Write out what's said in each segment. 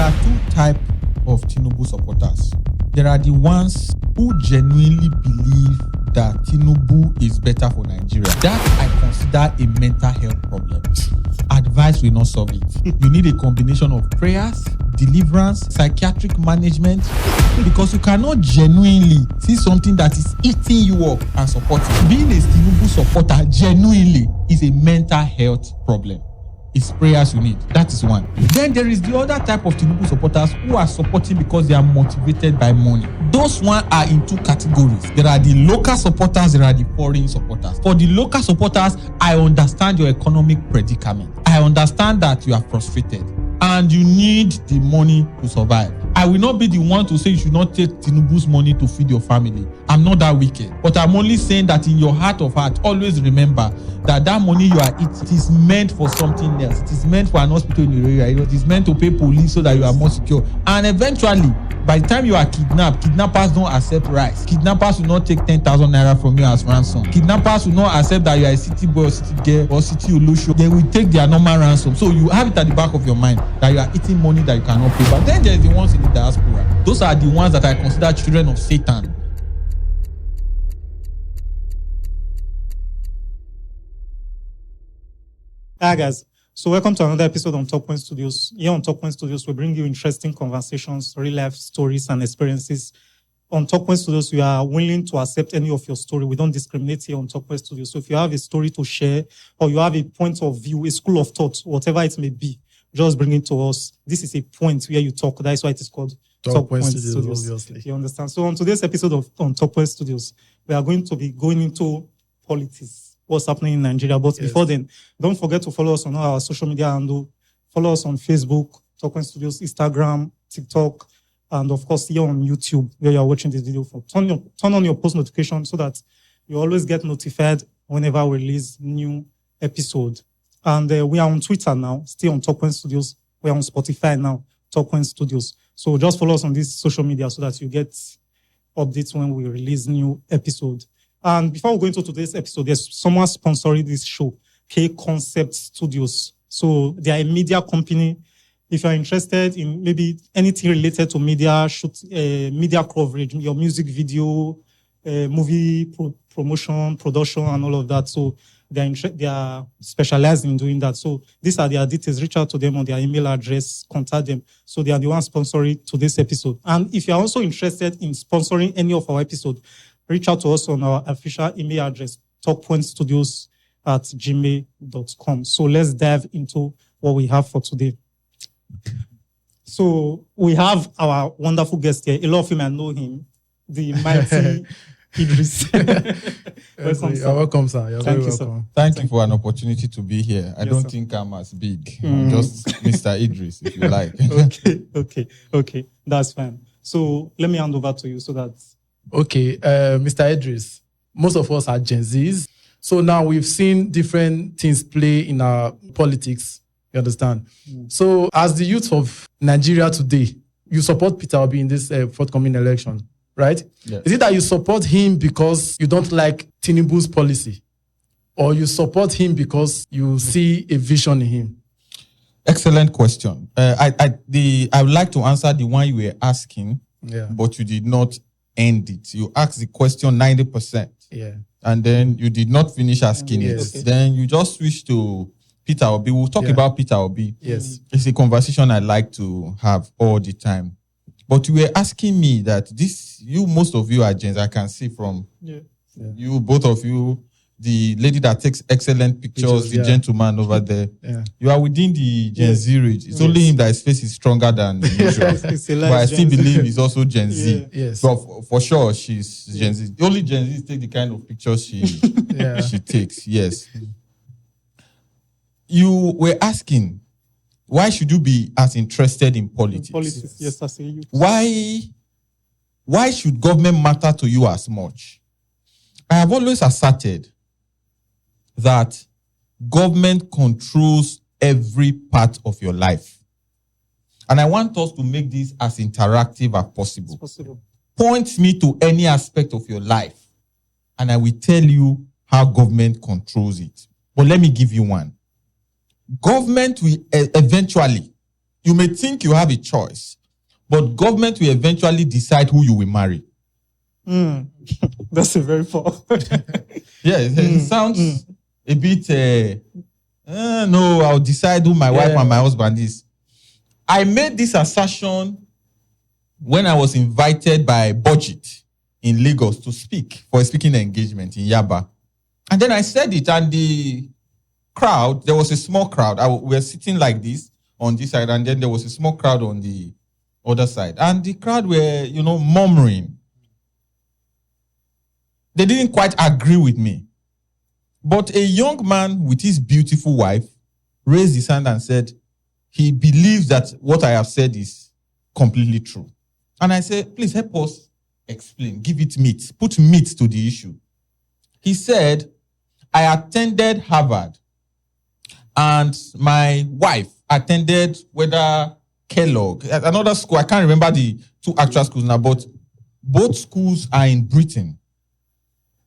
are two types of Tinubu supporters. There are the ones who genuinely believe that Tinubu is better for Nigeria. That I consider a mental health problem. Advice will not solve it. You need a combination of prayers, deliverance, psychiatric management, because you cannot genuinely see something that is eating you up and support it. Being a Tinubu supporter genuinely is a mental health problem. It's prayers you need. That is one. Then there is the other type of Tinubu supporters who are supporting because they are motivated by money. Those one are in two categories. There are the local supporters, there are the foreign supporters. For the local supporters, I understand your economic predicament. I understand that you are frustrated and you need the money to survive. I will not be the one to say you should not take Tinubu's money to feed your family. I'm not that wicked. But I'm only saying that in your heart of heart, always remember that that money you are eating, it is meant for something else. It is meant for an hospital in your area. It is meant to pay police so that you are more secure. And eventually, by the time you are kidnapped, kidnappers don't accept rice. Kidnappers will not take 10,000 naira from you as ransom. Kidnappers will not accept that you are a city boy or city girl or city olosho. They will take their normal ransom. So you have it at the back of your mind that you are eating money that you cannot pay. But then there's the ones in the diaspora. Those are the ones that I consider children of Satan. Hi guys, so welcome to another episode on Top Point Studios. Here on Top Point Studios, we bring you interesting conversations, real life stories and experiences. On Top Point Studios, we are willing to accept any of your story. We don't discriminate here on Top Point Studios. So if you have a story to share or you have a point of view, a school of thought, whatever it may be, just bring it to us. This is a point where you talk. That's why it is called Top Point Studios. Obviously. You understand? So on today's episode on Top Point Studios, we are going to be going into politics. What's happening in Nigeria. But before then, don't forget to follow us on all our social media handle. Follow us on Facebook, Top Point Studios, Instagram, TikTok, and of course here on YouTube where you are watching this video. Turn on your post notification so that you always get notified whenever we release new episode. And we are on Twitter now, still on Top Point Studios. We are on Spotify now, Top Point Studios. So just follow us on this social media so that you get updates when we release new episode. And before we go into today's episode, there's someone sponsoring this show, K Concept Studios. So they are a media company. If you're interested in maybe anything related to media, media coverage, your music video, movie promotion, production, and all of that. So they are specialized in doing that. So these are their details. Reach out to them on their email address, contact them. So they are the ones sponsoring today's episode. And if you're also interested in sponsoring any of our episodes, reach out to us on our official email address, toppointstudios@gmail.com. So let's dive into what we have for today. So we have our wonderful guest here. A lot of you might know him, the mighty Idris. Welcome, sir. Welcome, sir. You're very welcome. Thank you for an opportunity to be here. I don't think I'm as big. I'm just Mr. Idris, if you like. Okay. That's fine. So let me hand over to you so that... Okay, Mr. Idris, most of us are Gen Zs. So now we've seen different things play in our politics. You understand? So as the youth of Nigeria today, you support Peter Obi in this forthcoming election, right? Yes. Is it that you support him because you don't like Tinubu's policy? Or you support him because you see a vision in him? Excellent question. I would like to answer the one you were asking, but you did not end it. You asked the question 90%. And then you did not finish asking it. Okay. Then you just switched to Peter Obi. We'll talk about Peter Obi. Yes. It's a conversation I like to have all the time. But you were asking me that most of you are Gen Z. I can see from you, both of you, the lady that takes excellent pictures, the gentleman over there. You are within the Gen Z range. It's only him that his face is stronger than usual. But I still believe he's also Gen Z. Yes. But for sure, she's Gen Z. Only Gen Z take the kind of pictures she takes. Yes. You were asking, why should you be as interested in politics? Yes, I see you. Why should government matter to you as much? I have always asserted that government controls every part of your life. And I want us to make this as interactive as possible. Point me to any aspect of your life, and I will tell you how government controls it. But let me give you one. Government will eventually you may think you have a choice, but government will eventually decide who you will marry. That's a very powerful. Yeah, it sounds a bit, no, I'll decide who my wife and my husband is. I made this assertion when I was invited by Budget in Lagos to speak for a speaking engagement in Yaba. And then I said it, and the crowd, there was a small crowd. We were sitting like this on this side, and then there was a small crowd on the other side. And the crowd were, murmuring. They didn't quite agree with me. But a young man with his beautiful wife raised his hand and said, he believes that what I have said is completely true. And I said, please help us explain, give it meat, put meat to the issue. He said, I attended Harvard and my wife attended whether Kellogg, another school, I can't remember the two actual schools now, but both schools are in Britain.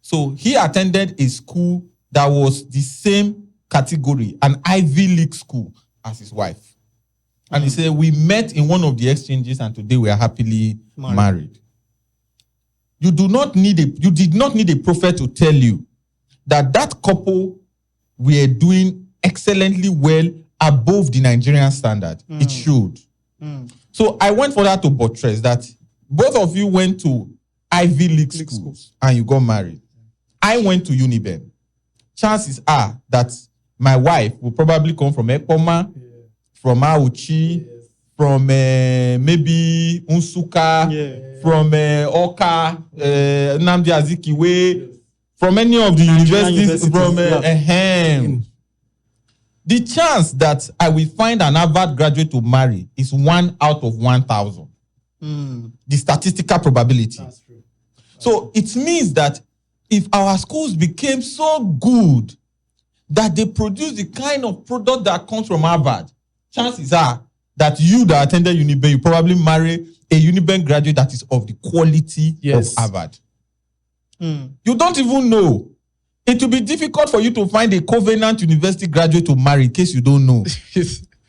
So he attended a school that was the same category, an Ivy League school, as his wife. And he said, we met in one of the exchanges and today we are happily married. You did not need a prophet to tell you that couple were doing excellently well above the Nigerian standard. It should. So I went further to buttress that both of you went to Ivy League schools and you got married. I went to Uniben. Chances are that my wife will probably come from Ekpoma, from Auchi, from maybe Unsuka, from Oka, Nnamdi Azikiwe, from any of the universities. The chance that I will find an Harvard graduate to marry is 1 out of 1,000. The statistical probability. That's true. So it means that if our schools became so good that they produce the kind of product that comes from Harvard, chances are that you that attended Uniben, you probably marry a Uniben graduate that is of the quality of Harvard. You don't even know. It will be difficult for you to find a Covenant University graduate to marry in case you don't know.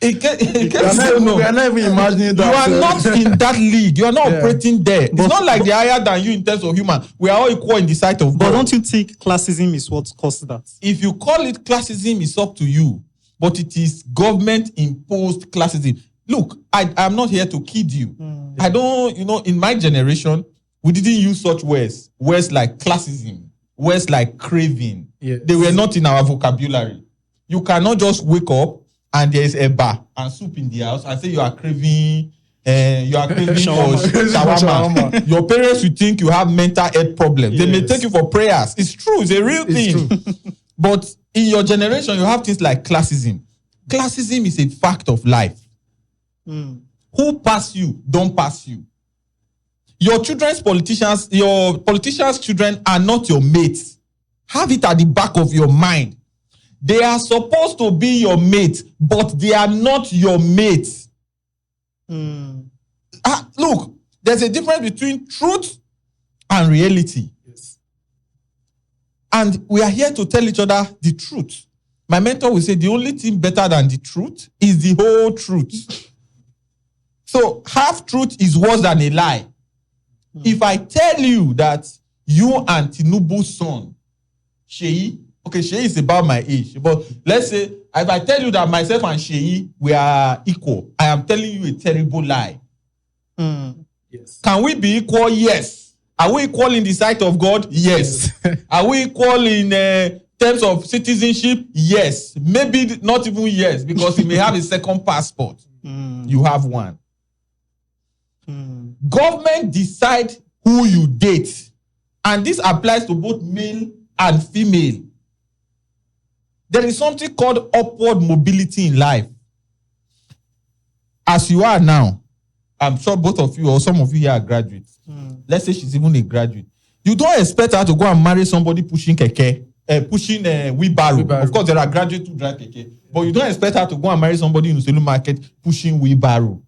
We are not even imagining that. You are not in that league. You are not operating there. It's not like they are higher than you in terms of human. We are all equal in the sight of God. But don't you think classism is what caused that? If you call it classism, it's up to you. But it is government-imposed classism. Look, I'm not here to kid you. I don't, in my generation, we didn't use such words. Words like classism, words like craving. Yes. They were not in our vocabulary. You cannot just wake up and there is a bar and soup in the house and say you are craving shawarma. Your parents will think you have mental health problems. Yes. They may take you for prayers. It's true. It's a real thing. But in your generation, you have things like classism. Classism is a fact of life. Who pass you, don't pass you. Your politicians' children are not your mates. Have it at the back of your mind. They are supposed to be your mates, but they are not your mates. Look, there's a difference between truth and reality. Yes. And we are here to tell each other the truth. My mentor will say the only thing better than the truth is the whole truth. So half truth is worse than a lie. If I tell you that you and Tinubu's son, Sheyi is about my age, but let's say if I tell you that myself and Sheyi, we are equal, I am telling you a terrible lie. Yes. Can we be equal? Yes. Are we equal in the sight of God? Yes. Are we equal in terms of citizenship? Yes. Maybe not even yes, because he may have a second passport. You have one. Government decide who you date, and this applies to both male and female. There is something called upward mobility in life. As you are now, I'm sure both of you or some of you here are graduates. Let's say she's even a graduate. You don't expect her to go and marry somebody pushing keke, pushing wheelbarrow. Of course, there are graduates who drive keke, but you don't expect her to go and marry somebody in the Uselu market pushing wheelbarrow.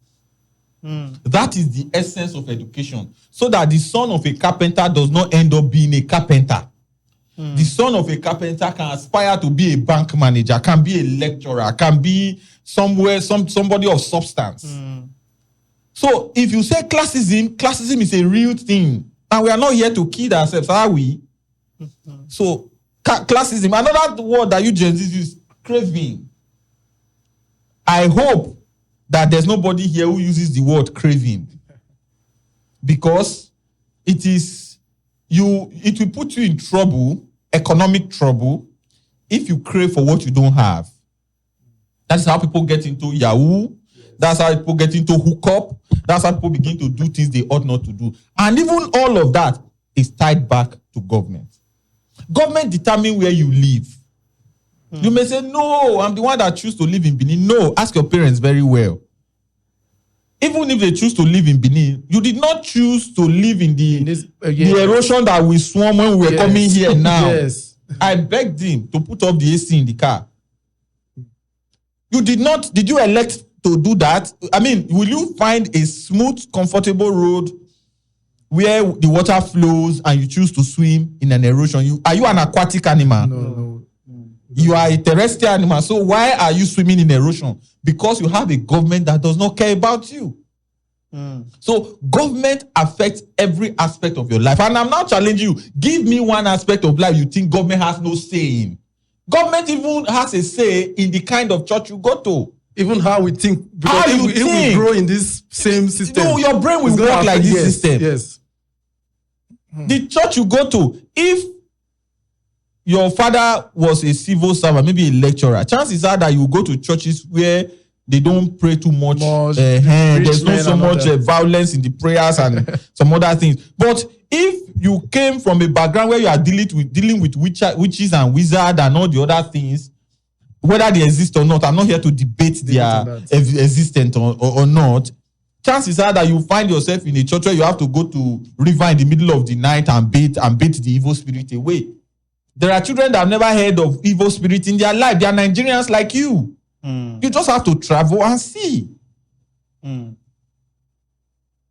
That is the essence of education, so that the son of a carpenter does not end up being a carpenter. The son of a carpenter can aspire to be a bank manager, can be a lecturer, can be somewhere, somebody of substance. So if you say classism is a real thing, and we are not here to kid ourselves, are we? So classism, another word that you Gen Z use, craving. I hope that there's nobody here who uses the word craving, because it will put you in trouble, economic trouble, if you crave for what you don't have. That's how people get into Yahoo. That's how people get into hookup. That's how people begin to do things they ought not to do. And even all of that is tied back to government. Government determine where you live. You may say, no, I'm the one that choose to live in Benin. No, ask your parents very well. Even if they choose to live in Benin, you did not choose to live in the erosion that we swam when we were coming here now. Yes. I begged him to put up the AC in the car. You did not, did you elect to do that? I mean, will you find a smooth, comfortable road where the water flows and you choose to swim in an erosion? Are you an aquatic animal? No. You are a terrestrial animal. So why are you swimming in erosion? Because you have a government that does not care about you. So government affects every aspect of your life. And I'm now challenging you. Give me one aspect of life you think government has no say in. Government even has a say in the kind of church you go to. Even how we think. How you if we grow in this same system. No, your brain will work like this system. Yes. The church you go to, if your father was a civil servant, maybe a lecturer, chances are that you go to churches where they don't pray too much. There's not so much violence in the prayers and some other things. But if you came from a background where you are dealing with witches and wizards and all the other things, whether they exist or not, I'm not here to debate their existence or not. Chances are that you find yourself in a church where you have to go to river in the middle of the night and bait the evil spirit away. There are children that have never heard of evil spirit in their life. They are Nigerians like you. You just have to travel and see.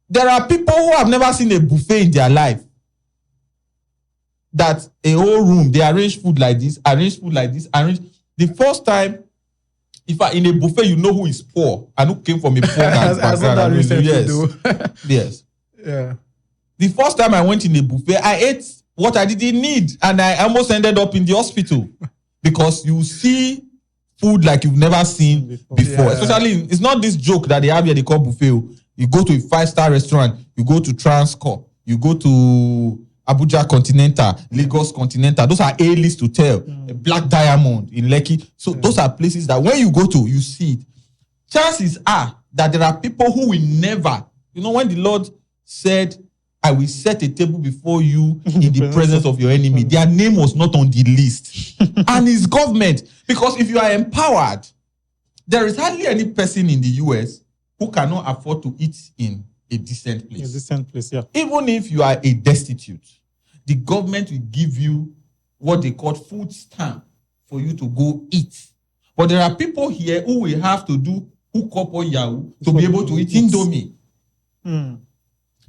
There are people who have never seen a buffet in their life. That a whole room, they arrange food like this, The first time, in a buffet, you know who is poor and who came from a poor background. Yes. Yeah. The first time I went in a buffet, I ate what I didn't need, and I almost ended up in the hospital because you see food like you've never seen before. Yeah. Especially, it's not this joke that they have here, they call buffet. You go to a 5-star restaurant, you go to Transcorp, you go to Abuja Continental, Lagos Continental. Those are A-list hotel, Black Diamond in Lekki. So those are places that when you go to, you see it. Chances are that there are people who will never, when the Lord said, I will set a table before you in the presence of your enemy. Their name was not on the list. And it's government. Because if you are empowered, there is hardly any person in the US who cannot afford to eat in a decent place. A decent place, yeah. Even if you are a destitute, the government will give you what they call food stamp for you to go eat. But there are people here who will have to do hookup or Yahoo to be able to eat Indomie.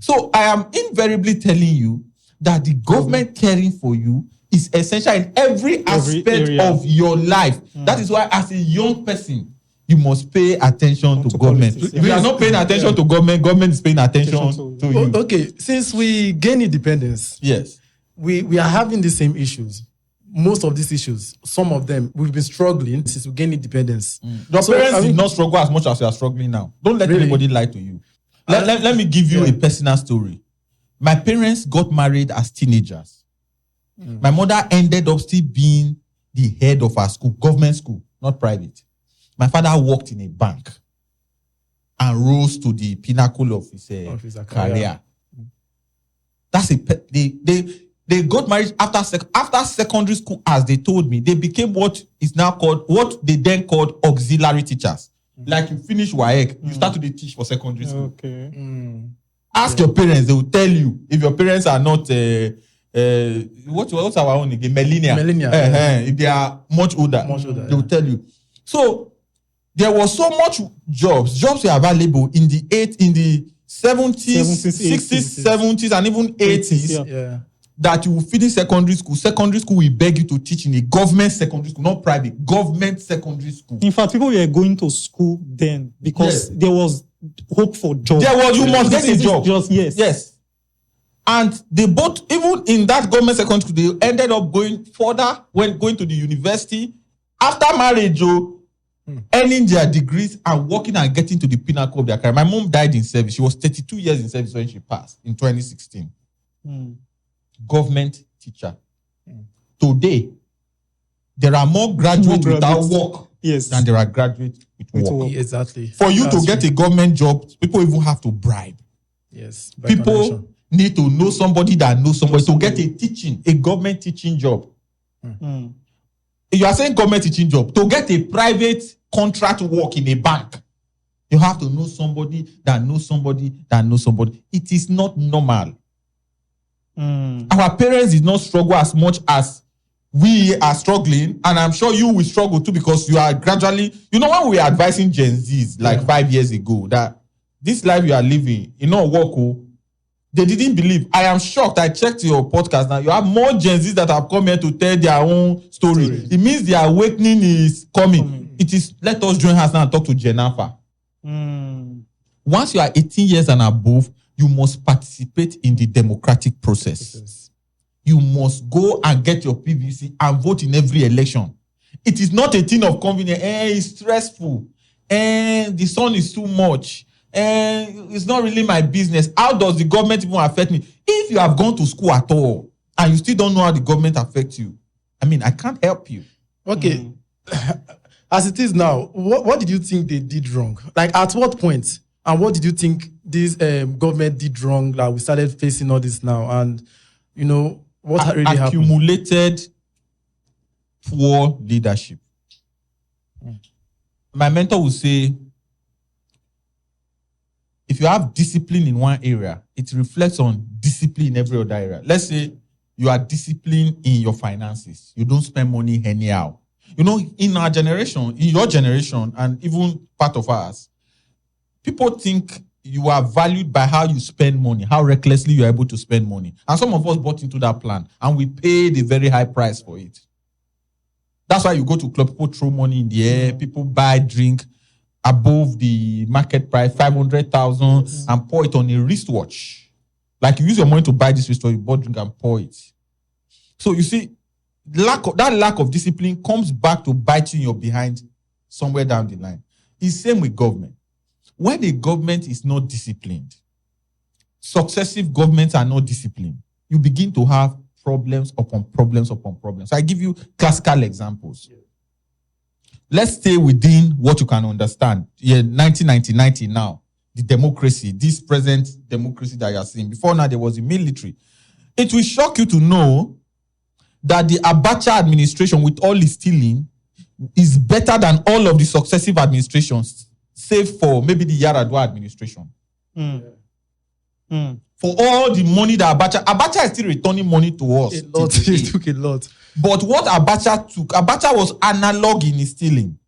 So I am invariably telling you that the government caring for you is essential in every aspect of your life. That is why as a young person, you must pay attention to government. If you are not paying attention to government is paying attention to you. Okay, since we gain independence, yes, we are having the same issues. Most of these issues, some of them, we've been struggling since we gained independence. Your parents did not struggle as much as you are struggling now. Don't let anybody lie to you. Let me give you a personal story. My parents got married as teenagers. My mother ended up still being the head of our school, government school, not private. My father worked in a bank and rose to the pinnacle of his career. That's they got married after secondary school, as they told me. They became what they then called auxiliary teachers. Like you finish WAEC, you start to teach for secondary school. Okay. Ask your parents; they will tell you. If your parents are not, what's our own again? Millennial. If they are much older, they will tell you. So there was so much jobs were available in the 70s, 60s, 70s, and even 80s. that you will finish secondary school will beg you to teach in a government secondary school, not private, government secondary school. In fact, people were going to school then because there was hope for jobs. You must get a job. Yes. And they both, even in that government secondary school, they ended up going further when going to the university. After marriage, earning their degrees and working and getting to the pinnacle of their career. My mom died in service. She was 32 years in service when she passed in 2016. Government teacher. Today, there are more graduates without work than there are graduates with work. Exactly. For you to get a government job, people even have to bribe. Yes. People need to know somebody that knows somebody to get a government teaching job. You are saying government teaching job. To get a private contract work in a bank, you have to know somebody that knows somebody that knows somebody. It is not normal. Our parents did not struggle as much as we are struggling, and I'm sure you will struggle too because you are gradually, when we were advising Gen Zs like 5 years ago that this life you are living, work, they didn't believe. I am shocked. I checked your podcast now. You have more Gen Zs that have come here to tell their own story. It means their awakening is coming. It is, let us join hands now and talk to Gen Alpha. Once you are 18 years and above, you must participate in the democratic process. You must go and get your PVC and vote in every election. It is not a thing of convenience. It's stressful. The sun is too much. It's not really my business. How does the government even affect me? If you have gone to school at all and you still don't know how the government affects you, I can't help you. Okay. As it is now, what did you think they did wrong? Like, at what point? And what did you think this government did wrong? Like, we started facing all this now. And, what really happened? Accumulated poor leadership. My mentor would say, if you have discipline in one area, it reflects on discipline in every other area. Let's say you are disciplined in your finances. You don't spend money anyhow. In our generation, in your generation, and even part of ours, people think you are valued by how you spend money, how recklessly you are able to spend money. And some of us bought into that plan, and we paid a very high price for it. That's why you go to club, people throw money in the air, people buy drink above the market price, 500,000, and pour it on a wristwatch. Like you use your money to buy this wristwatch, you bought drink and pour it. So you see, that lack of discipline comes back to bite you in your behind somewhere down the line. It's same with government. When the government is not disciplined, successive governments are not disciplined, you begin to have problems upon problems upon problems. So I give you classical examples. Let's stay within what you can understand. 1990 now, the democracy, this present democracy that you are seeing. Before now, there was the military. It will shock you to know that the Abacha administration, with all its stealing, is better than all of the successive administrations, save for maybe the Yaradua administration. For all the money that Abacha is still returning money to us. He took a lot. But what Abacha was analog in his stealing.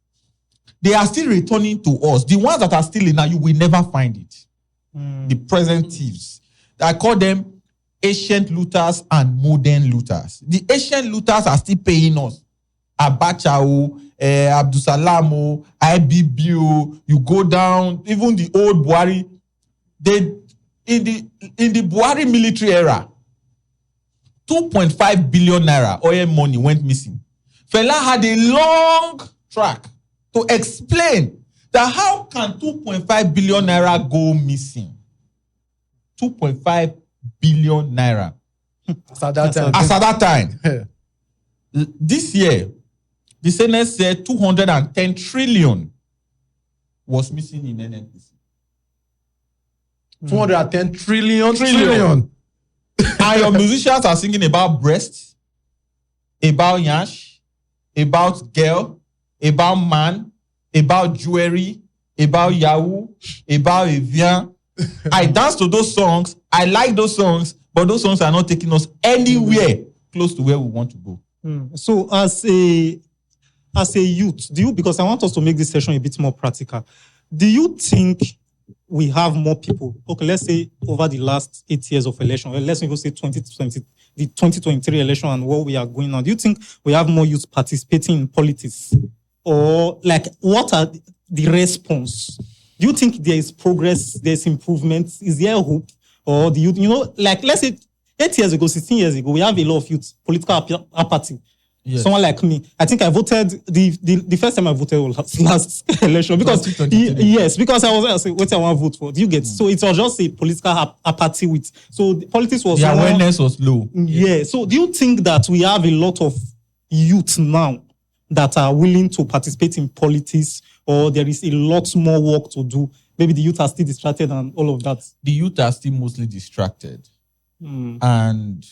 They are still returning to us. The ones that are stealing now, you will never find it. The present thieves. I call them ancient looters and modern looters. The ancient looters are still paying us. Abacha, Abdusalam, IBB, you go down, even the old Buhari, in the Buhari military era, 2.5 billion naira oil money went missing. Fela had a long track to explain that how can 2.5 billion naira go missing? 2.5 billion naira. As at that time. This year, the Senate said 210 trillion was missing in NNPC. 210 trillion. And your musicians are singing about breasts, about yash, about girl, about man, about jewelry, about Yahoo, about Evian. I dance to those songs. I like those songs, but those songs are not taking us anywhere close to where we want to go. So as a youth, because I want us to make this session a bit more practical, do you think we have more people. Okay, let's say over the last 8 years of election, let's even say 2020, the 2023 election and what we are going on. Do you think we have more youth participating in politics? Or like, what are the response? Do you think there is progress, there's improvement? Is there hope? Or do you, like, let's say 8 years ago, 16 years ago, we have a lot of youth, political apathy. Yes. Someone like me, I think I voted the first time I voted was last election because yes, because I was saying what I want to vote for. Do you get? So it was just a political apathy with. So the politics was the awareness was low. Yeah. So do you think that we have a lot of youth now that are willing to participate in politics, or there is a lot more work to do? Maybe the youth are still distracted and all of that. The youth are still mostly distracted, and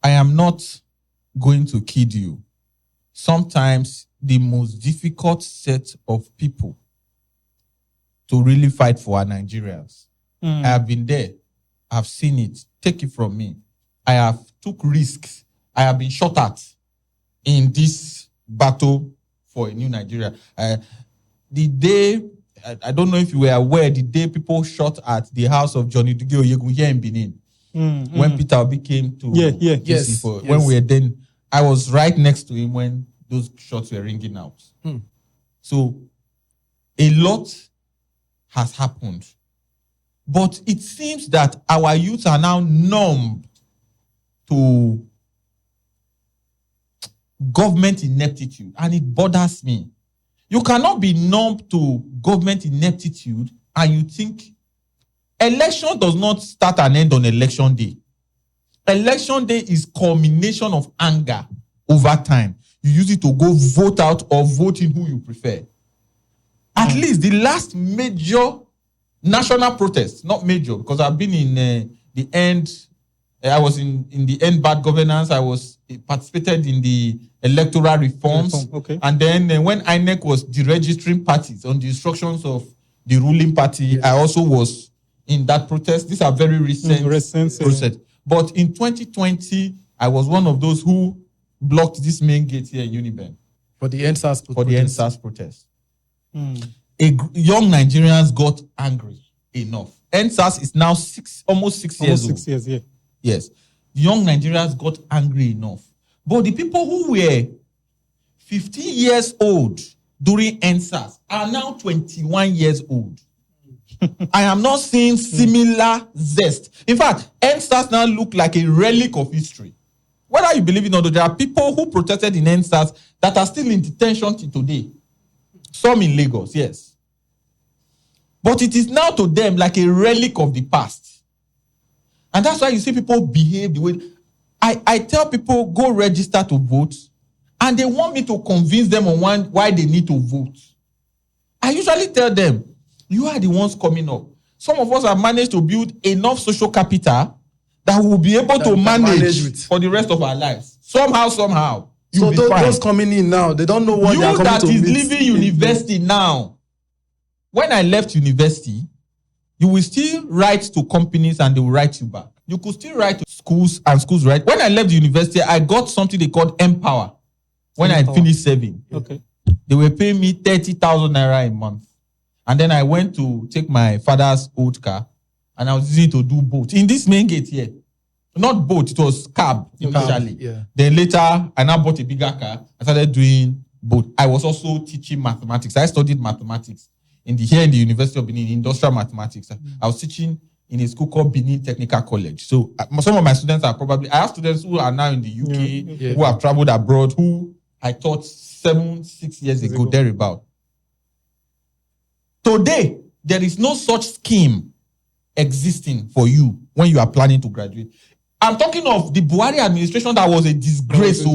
I am not going to kid you. Sometimes the most difficult set of people to really fight for are Nigerians. I have been there. I've seen it. Take it from me. I have took risks. I have been shot at in this battle for a new Nigeria. The day, I don't know if you were aware, the day people shot at the house of Johnny Duge Oyegun here in Benin, when Peter Obi came to yes. When we were then, I was right next to him when those shots were ringing out. So a lot has happened. But it seems that our youth are now numb to government ineptitude, and it bothers me. You cannot be numb to government ineptitude and you think election does not start and end on election day. Election day is culmination of anger over time. You use it to go vote out or vote in who you prefer. At least the last major national protest, not major, because I've been in the end, I was in the end bad governance, I was participated in the electoral reforms. Okay. And then when INEC was deregistering parties on the instructions of the ruling party, I also was in that protest. These are very recent process. But in 2020, I was one of those who blocked this main gate here in Uniben. For the NSAS protest. For the NSAS protest. Young Nigerians got angry enough. NSAS is now almost 6 years old. 6 years, yeah. Yes. Young Nigerians got angry enough. But the people who were 15 years old during NSAS are now 21 years old. I am not seeing similar zest. In fact, NSAS now look like a relic of history. Whether you believe it or not, there are people who protested in NSAS that are still in detention till today. Some in Lagos, yes. But it is now to them like a relic of the past. And that's why you see people behave the way. I tell people, go register to vote, and they want me to convince them on why they need to vote. I usually tell them, you are the ones coming up. Some of us have managed to build enough social capital that we will be able to manage for the rest of our lives. Somehow. So those coming in now, they don't know what they are coming to meet. You that is leaving university now. When I left university, you will still write to companies and they will write you back. You could still write to schools and schools write. When I left the university, I got something they called Empower. When I finished serving. Okay. They were paying me 30,000 naira a month. And then I went to take my father's old car and I was using it to do boat. In this main gate here. Not boat, it was cab initially. Yeah. Then later, I now bought a bigger car. I started doing boat. I was also teaching mathematics. I studied mathematics here in the University of Benin, industrial mathematics. I was teaching in a school called Benin Technical College. So some of my students I have students who are now in the UK, who have traveled abroad, who I taught 6 years ago, thereabout. Today, there is no such scheme existing for you when you are planning to graduate. I'm talking of the Buhari administration that was a disgrace.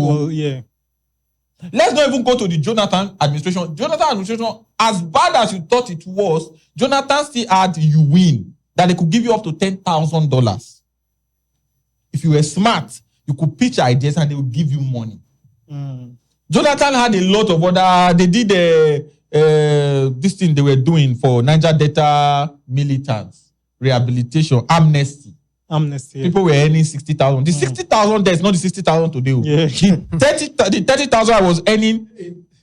Let's not even go to the Jonathan administration. Jonathan administration, as bad as you thought it was, Jonathan still had you win, that they could give you up to $10,000. If you were smart, you could pitch ideas and they would give you money. Jonathan had a lot of other, they did this thing they were doing for Niger Delta militants, rehabilitation, amnesty. People were earning 60,000. The 60,000 there is not the 60,000 today. Yeah. The 30,000 I was earning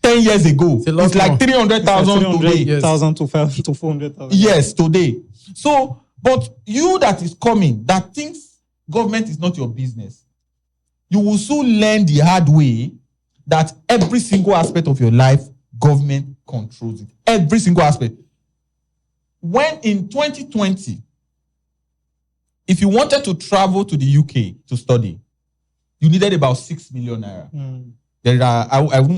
10 years ago. a lot It's like more. 300,000 today. 300,000 to 400,000. Yes, today. So, but you that is coming, that thinks government is not your business, you will soon learn the hard way that every single aspect of your life, government controls it. Every single aspect. When in 2020, if you wanted to travel to the UK to study, you needed about 6 million naira. There are,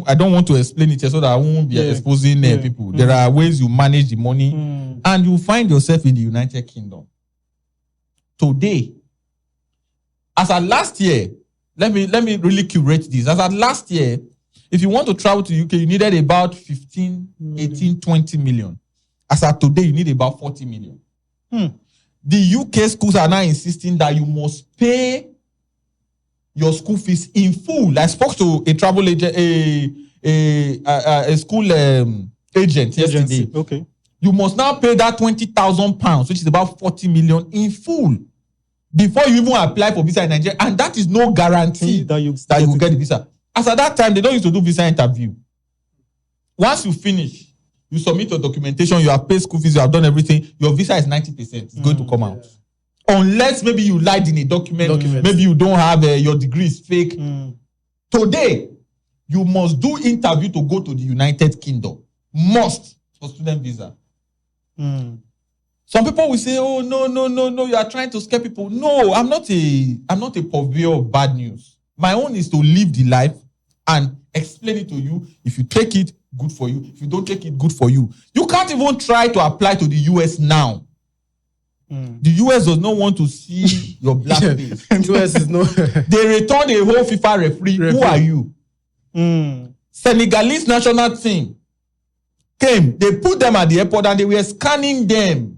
I don't want to explain it here so that I won't be exposing people. There are ways you manage the money, and you find yourself in the United Kingdom. Today, as at last year, let me really curate this. As at last year, if you want to travel to UK, you needed about 15, 18, 20 million. As at today, you need about 40 million. The UK schools are now insisting that you must pay your school fees in full. I spoke to a travel agent, a school agent yesterday. Okay. You must now pay that £20,000, which is about 40 million, in full before you even apply for visa in Nigeria, and that is no guarantee that you will get the visa. As at that time, they don't used to do visa interview. Once you finish, you submit your documentation, you have paid school fees, you have done everything, your visa is 90%. It's going to come out. Unless maybe you lied in a document. Maybe you don't have your degree is fake. Today, you must do interview to go to the United Kingdom. Must, for student visa. Some people will say, oh, no, you are trying to scare people. No, I'm not a purveyor of bad news. My own is to live the life and explain it to you. If you take it, good for you. If you don't take it, good for you. You can't even try to apply to the US now. The US does not want to see your black face. US is no. They returned a whole FIFA referee. Who are you? Senegalese national team came. They put them at the airport and they were scanning them.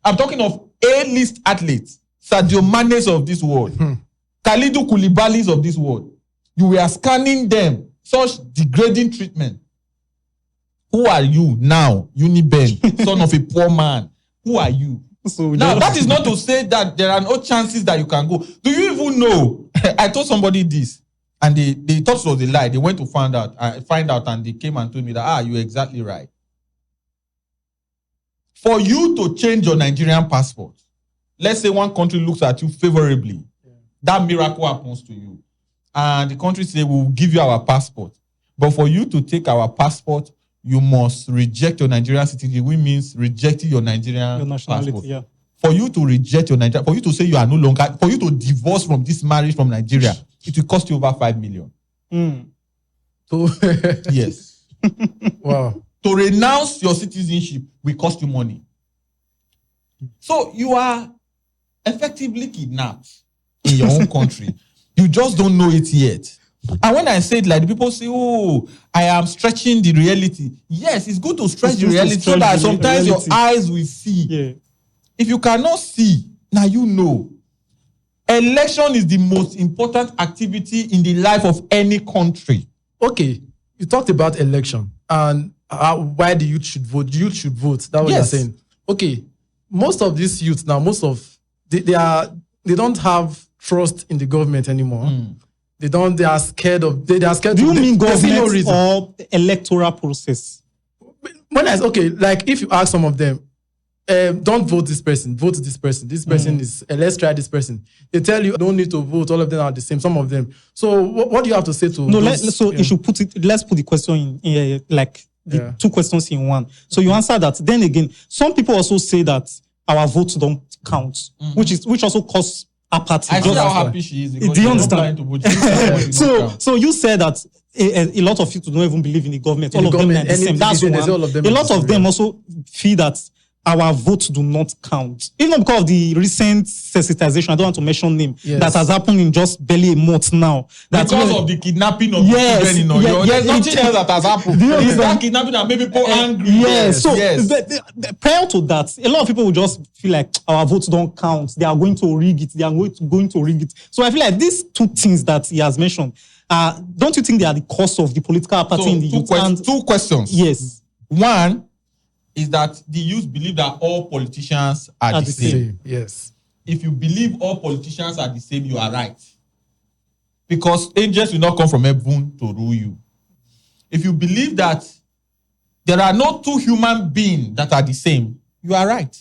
I'm talking of A-list athletes. Sadio Manes of this world. Kalidou Koulibaly's of this world. You were scanning them. Such degrading treatment. Who are you now, Uniben, son of a poor man? Who are you? So now, that is not to say that there are no chances that you can go. Do you even know? I told somebody this, and they thought it was a lie. They went to find out, and they came and told me that, you're exactly right. For you to change your Nigerian passport, let's say one country looks at you favorably, that miracle happens to you. And the country say, we'll give you our passport. But for you to take our passport, you must reject your Nigerian citizenship, which means rejecting your Nigerian passport. Yeah. For you to reject your Nigerian, for you to say you are no longer, for you to divorce from this marriage from Nigeria, it will cost you over 5 million. So yes. Wow. To renounce your citizenship will cost you money. So you are effectively kidnapped in your own country. You just don't know it yet. And when I say it, like, the people say, oh, I am stretching the reality. Yes, it's good to stretch the reality so that sometimes your eyes will see. Yeah. If you cannot see, now you know. Election is the most important activity in the life of any country. Okay, you talked about election and why the youth should vote. The youth should vote. That's what you're saying. Okay, most of these youth now, they don't have trust in the government anymore. They are scared of. They are scared. Do you mean government or electoral process? Like if you ask some of them, don't vote this person, vote this person. This person is. Let's try this person. They tell you don't need to vote. All of them are the same. Some of them. So what do you have to say to? No, you should put it. Let's put the question in two questions in one. So you answer that. Then again, some people also say that our votes don't count, which also causes apathy. I see how happy she is. Do you understand? So you said that a lot of people don't even believe in the government. All of them are the same. That's one. A lot of them also feel that our votes do not count. Even because of the recent sensitization, I don't want to mention name, that has happened in just barely a month now. Because of the kidnapping of children, there's nothing else that has happened. It's that kidnapping that made people angry. Prior to that, a lot of people will just feel like our votes don't count. They are going to rig it. They are going to rig it. So I feel like these two things that he has mentioned, don't you think they are the cause of the political apathy in the youth? Two questions. Yes. One is that the youth believe that all politicians are the same. Yes. If you believe all politicians are the same, you are right. Because angels will not come from heaven to rule you. If you believe that there are no two human beings that are the same, you are right.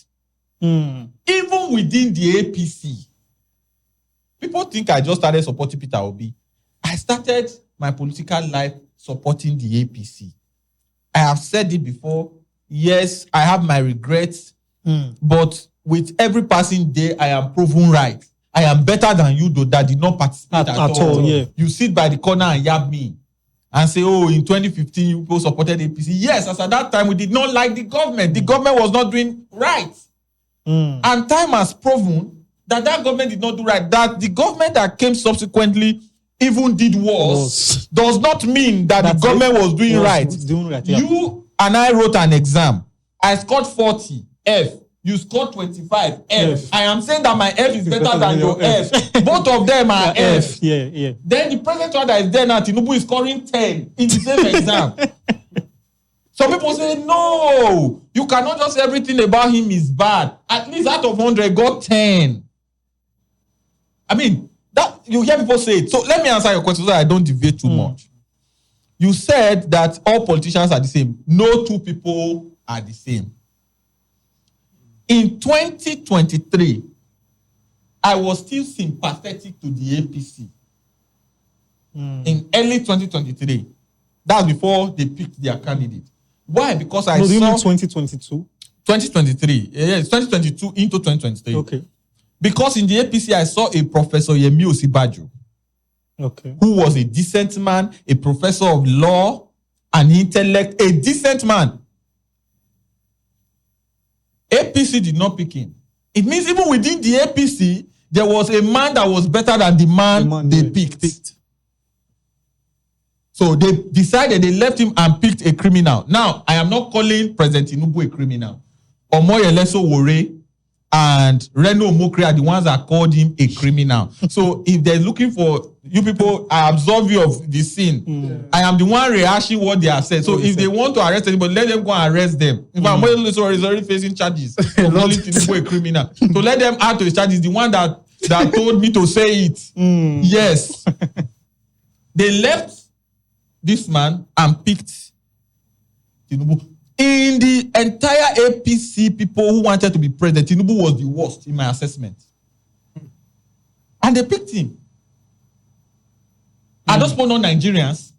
Even within the APC, people think I just started supporting Peter Obi. I started my political life supporting the APC. I have said it before. Yes, I have my regrets, but with every passing day, I am proven right. I am better than you, though, that did not participate at all. Yeah. You sit by the corner and yab me and say, oh, in 2015, you people supported APC. Yes, as at that time, we did not like the government. The government was not doing right. And time has proven that government did not do right. That the government that came subsequently even did worse does not mean that the government was doing right. Yeah. You and I wrote an exam. I scored 40, F. You scored 25, F. I am saying that my F is better than your F. Both of them are F. Yeah. Then the present one that is there now, Tinubu is scoring 10 in the same exam. Some people say, no, you cannot just say everything about him is bad. At least out of 100, got 10. I mean, that you hear people say it. So let me answer your question so that I don't deviate too much. You said that all politicians are the same. No two people are the same. In 2023, I was still sympathetic to the APC. In early 2023. That's before they picked their candidate. Why? Because I saw... do you mean 2022? 2023. Yes, 2022 into 2023. Okay. Because in the APC, I saw a Professor Yemi Osinbajo, who was a decent man, a professor of law, an intellect, a decent man. APC did not pick him. It means even within the APC, there was a man that was better than the man they picked. So they decided, they left him and picked a criminal. Now, I am not calling President Tinubu a criminal. Omoyele Sowore and Reno Omokri are the ones that called him a criminal. So if they're looking for you people, I absolve you of the sin. I am the one rehashing what they have said. So if they want to arrest anybody, let them go and arrest them. If Omoyele Sowore is already facing charges of calling Tinubu a criminal, so let them add to the charges. The one that told me to say it. Yes. They left this man and picked Tinubu. In the entire APC people who wanted to be president, Tinubu was the worst in my assessment. And they picked him. I just want Nigerians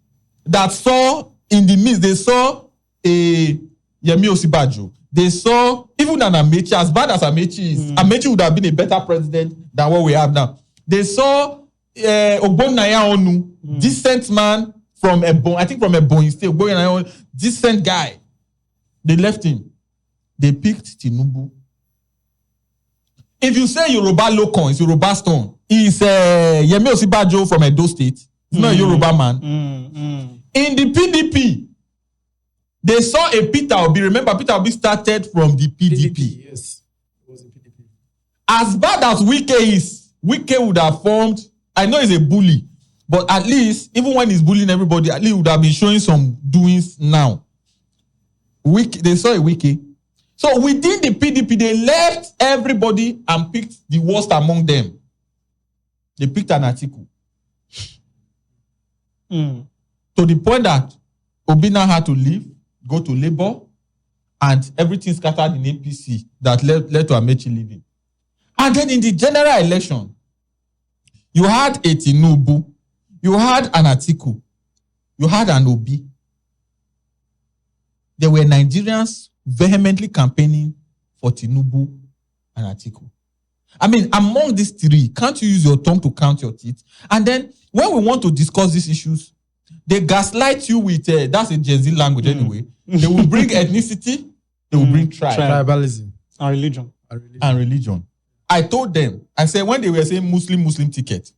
that saw in the midst, they saw a Yemi Osinbajo. They saw even an Amechi, as bad as Amechi is, Amechi would have been a better president than what we have now. They saw Ogbonnaya Onu, decent man from Ebonyi, I think from Ebonyi State, Ogbonnaya Onu, decent guy. They left him. They picked Tinubu. If you say Yoruba Lokon, it's Yoruba Stone. He's Yemi Osinbajo from Edo State. He's not a Yoruba man. In the PDP, they saw a Peter Obi. Remember, Peter Obi started from the PDP. Yes. It was a PDP. As bad as Wike is, Wike would have formed, I know he's a bully, but at least, even when he's bullying everybody, at least he would have been showing some doings now. They saw a Wike. So within the PDP, they left everybody and picked the worst among them. They picked an Atiku. To the point that Obina had to leave, go to Labour, and everything scattered in APC that led to Amechi leaving. And then in the general election, you had a Tinubu, you had an Atiku, you had an Obi. There were Nigerians vehemently campaigning for Tinubu and Atiku. I mean, among these three, can't you use your tongue to count your teeth? And then, when we want to discuss these issues, they gaslight you with, that's a Gen Z language anyway. They will bring ethnicity, they will bring Tribalism. And religion. I told them, I said, when they were saying Muslim ticket,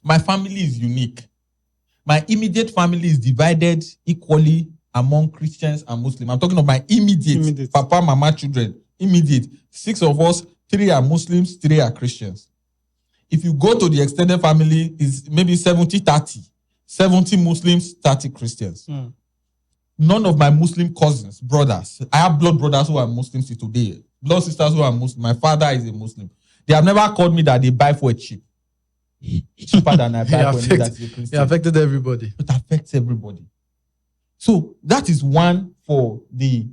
my family is unique. My immediate family is divided equally among Christians and Muslims. I'm talking of my immediate. Papa, mama, children. Immediate. 6 of us, 3 are Muslims, 3 are Christians. If you go to the extended family, it's maybe 70-30. 70 Muslims, 30 Christians. None of my Muslim cousins, brothers, I have blood brothers who are Muslims till today. Blood sisters who are Muslim. My father is a Muslim. They have never called me that they buy for a cheap. Cheaper than I buy for me that's a Christian. It affected everybody. It affects everybody. So that is one for the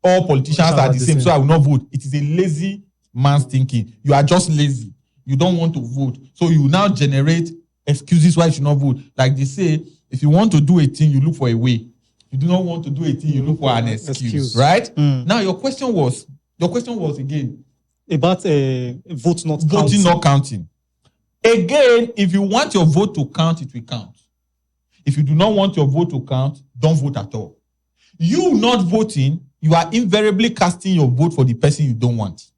all politicians are the same, so I will not vote. It is a lazy man's thinking. You are just lazy. You don't want to vote. So you now generate excuses why you should not vote. Like they say, if you want to do a thing, you look for a way. If you do not want to do a thing, you look for an excuse. Right? Now your question was again about vote not voting counting. not counting. Again, if you want your vote to count, it will count. If you do not want your vote to count, don't vote at all. You not voting, you are invariably casting your vote for the person you don't want.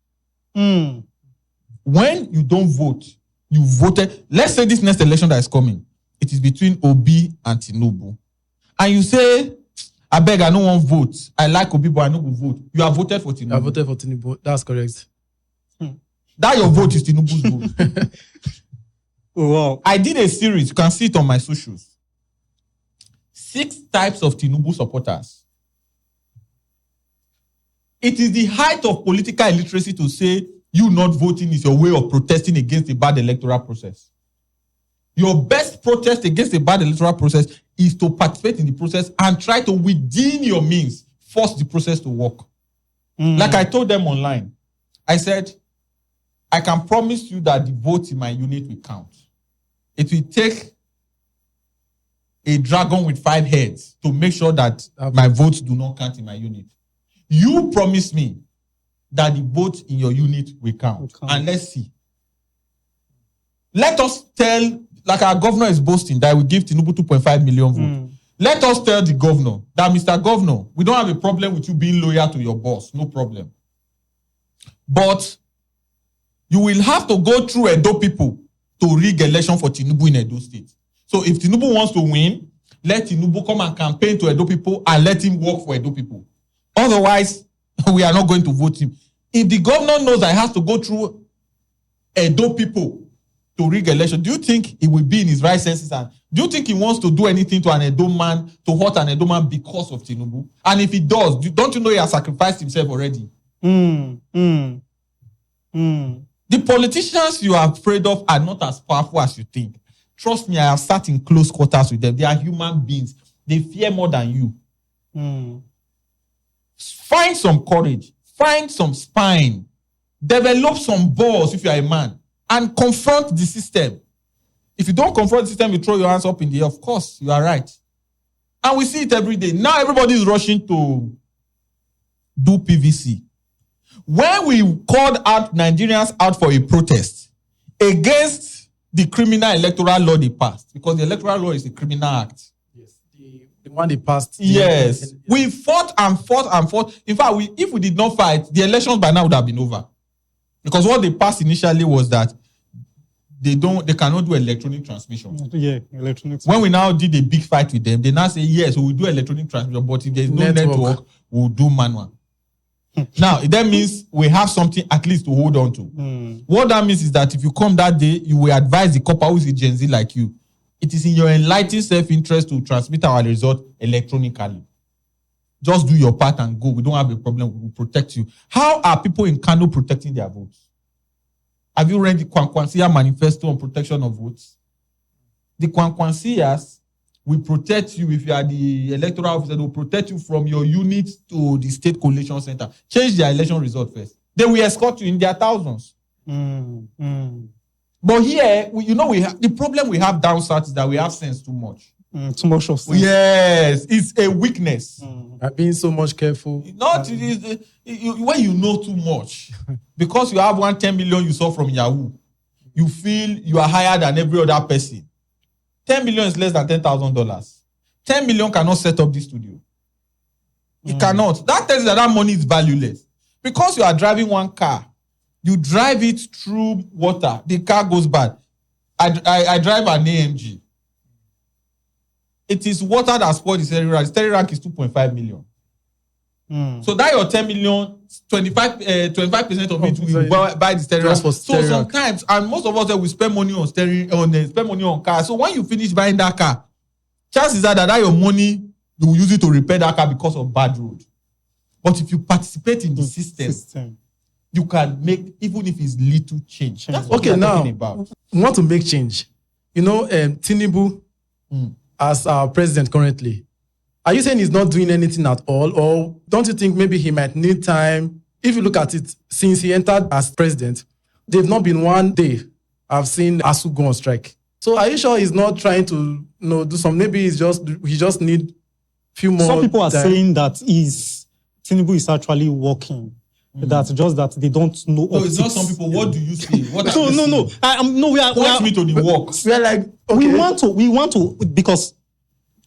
When you don't vote, you voted. Let's say this next election that is coming, it is between Obi and Tinubu. And you say, I beg, I don't want vote. I like Obi, but I don't vote. You have voted for Tinubu. I voted for Tinubu. That's correct. That your vote is Tinubu's vote. Wow. I did a series. You can see it on my socials. 6 types of Tinubu supporters. It is the height of political illiteracy to say you not voting is your way of protesting against a bad electoral process. Your best protest against a bad electoral process is to participate in the process and try to, within your means, force the process to work. Like I told them online, I said, I can promise you that the votes in my unit will count. It will take a dragon with 5 heads to make sure that my votes do not count in my unit. You promise me that the votes in your unit will count. And let's see. Let us tell, like our governor is boasting that we give Tinubu 2.5 million votes. Let us tell the governor that, Mr. Governor, we don't have a problem with you being loyal to your boss. No problem. But you will have to go through Edo people to rig election for Tinubu in Edo State. So if Tinubu wants to win, let Tinubu come and campaign to Edo people and let him work for Edo people. Otherwise, we are not going to vote him. If the governor knows that he has to go through Edo people to rig election, do you think he will be in his right senses? And do you think he wants to do anything to an Edo man, to hurt an Edo man because of Tinubu? And if he does, don't you know he has sacrificed himself already? The politicians you are afraid of are not as powerful as you think. Trust me, I have sat in close quarters with them. They are human beings. They fear more than you. Find some courage. Find some spine. Develop some balls if you are a man. And confront the system. If you don't confront the system, you throw your hands up in the air. Of course, you are right. And we see it every day. Now everybody is rushing to do PVC. When we called out Nigerians out for a protest against the criminal electoral law they passed, because the electoral law is a criminal act. Yes, the one they passed. Yes. We fought and fought and fought. In fact, if we did not fight, the elections by now would have been over. Because what they passed initially was that they cannot do electronic transmission. Yeah, electronic. When we now did a big fight with them, they now say, yes, we will do electronic transmission, but if there's no network, we'll do manual. Now, that means we have something at least to hold on to. What that means is that if you come that day, you will advise the copper who is a Gen Z like you. It is in your enlightened self-interest to transmit our result electronically. Just do your part and go. We don't have a problem. We will protect you. How are people in Kano protecting their votes? Have you read the Kwankwansia Manifesto on Protection of Votes? The Kwankwansias will protect you. If you are the electoral officer, they will protect you from your unit to the state collation center. Change their election result first. They will escort you in their thousands. But here, the problem we have down south is that we have sense too much. Too much of sense. Yes, it's a weakness. I've been so much careful. Not when you know too much, because you have 10 million you saw from Yahoo, you feel you are higher than every other person. 10 million is less than $10,000. 10 million cannot set up this studio. It cannot. That tells you that money is valueless. Because you are driving one car, you drive it through water, the car goes bad. I drive an AMG. It is water that spoiled the steering rack. The steering rack is 2.5 million. So that your 10 million, 25% of it will buy the steering rack. So sometimes, and most of us we spend money on spend money on cars. So when you finish buying that car, chances are that your money, you will use it to repair that car because of bad road. But if you participate in the system, you can make, even if it's little change. That's what we're talking about. We want to make change. Tinubu, as our president currently, Are you saying he's not doing anything at all? Or don't you think maybe he might need time? If you look at it, since he entered as president, there's not been one day I've seen ASU go on strike. So are you sure he's not trying to do something? Maybe he just need few more. Some people are time. saying that Tinubu is actually working. That's just that they don't know. No, it's not some people. What do you say? What No. We are. Point me to the work. We're like, okay. We want to, because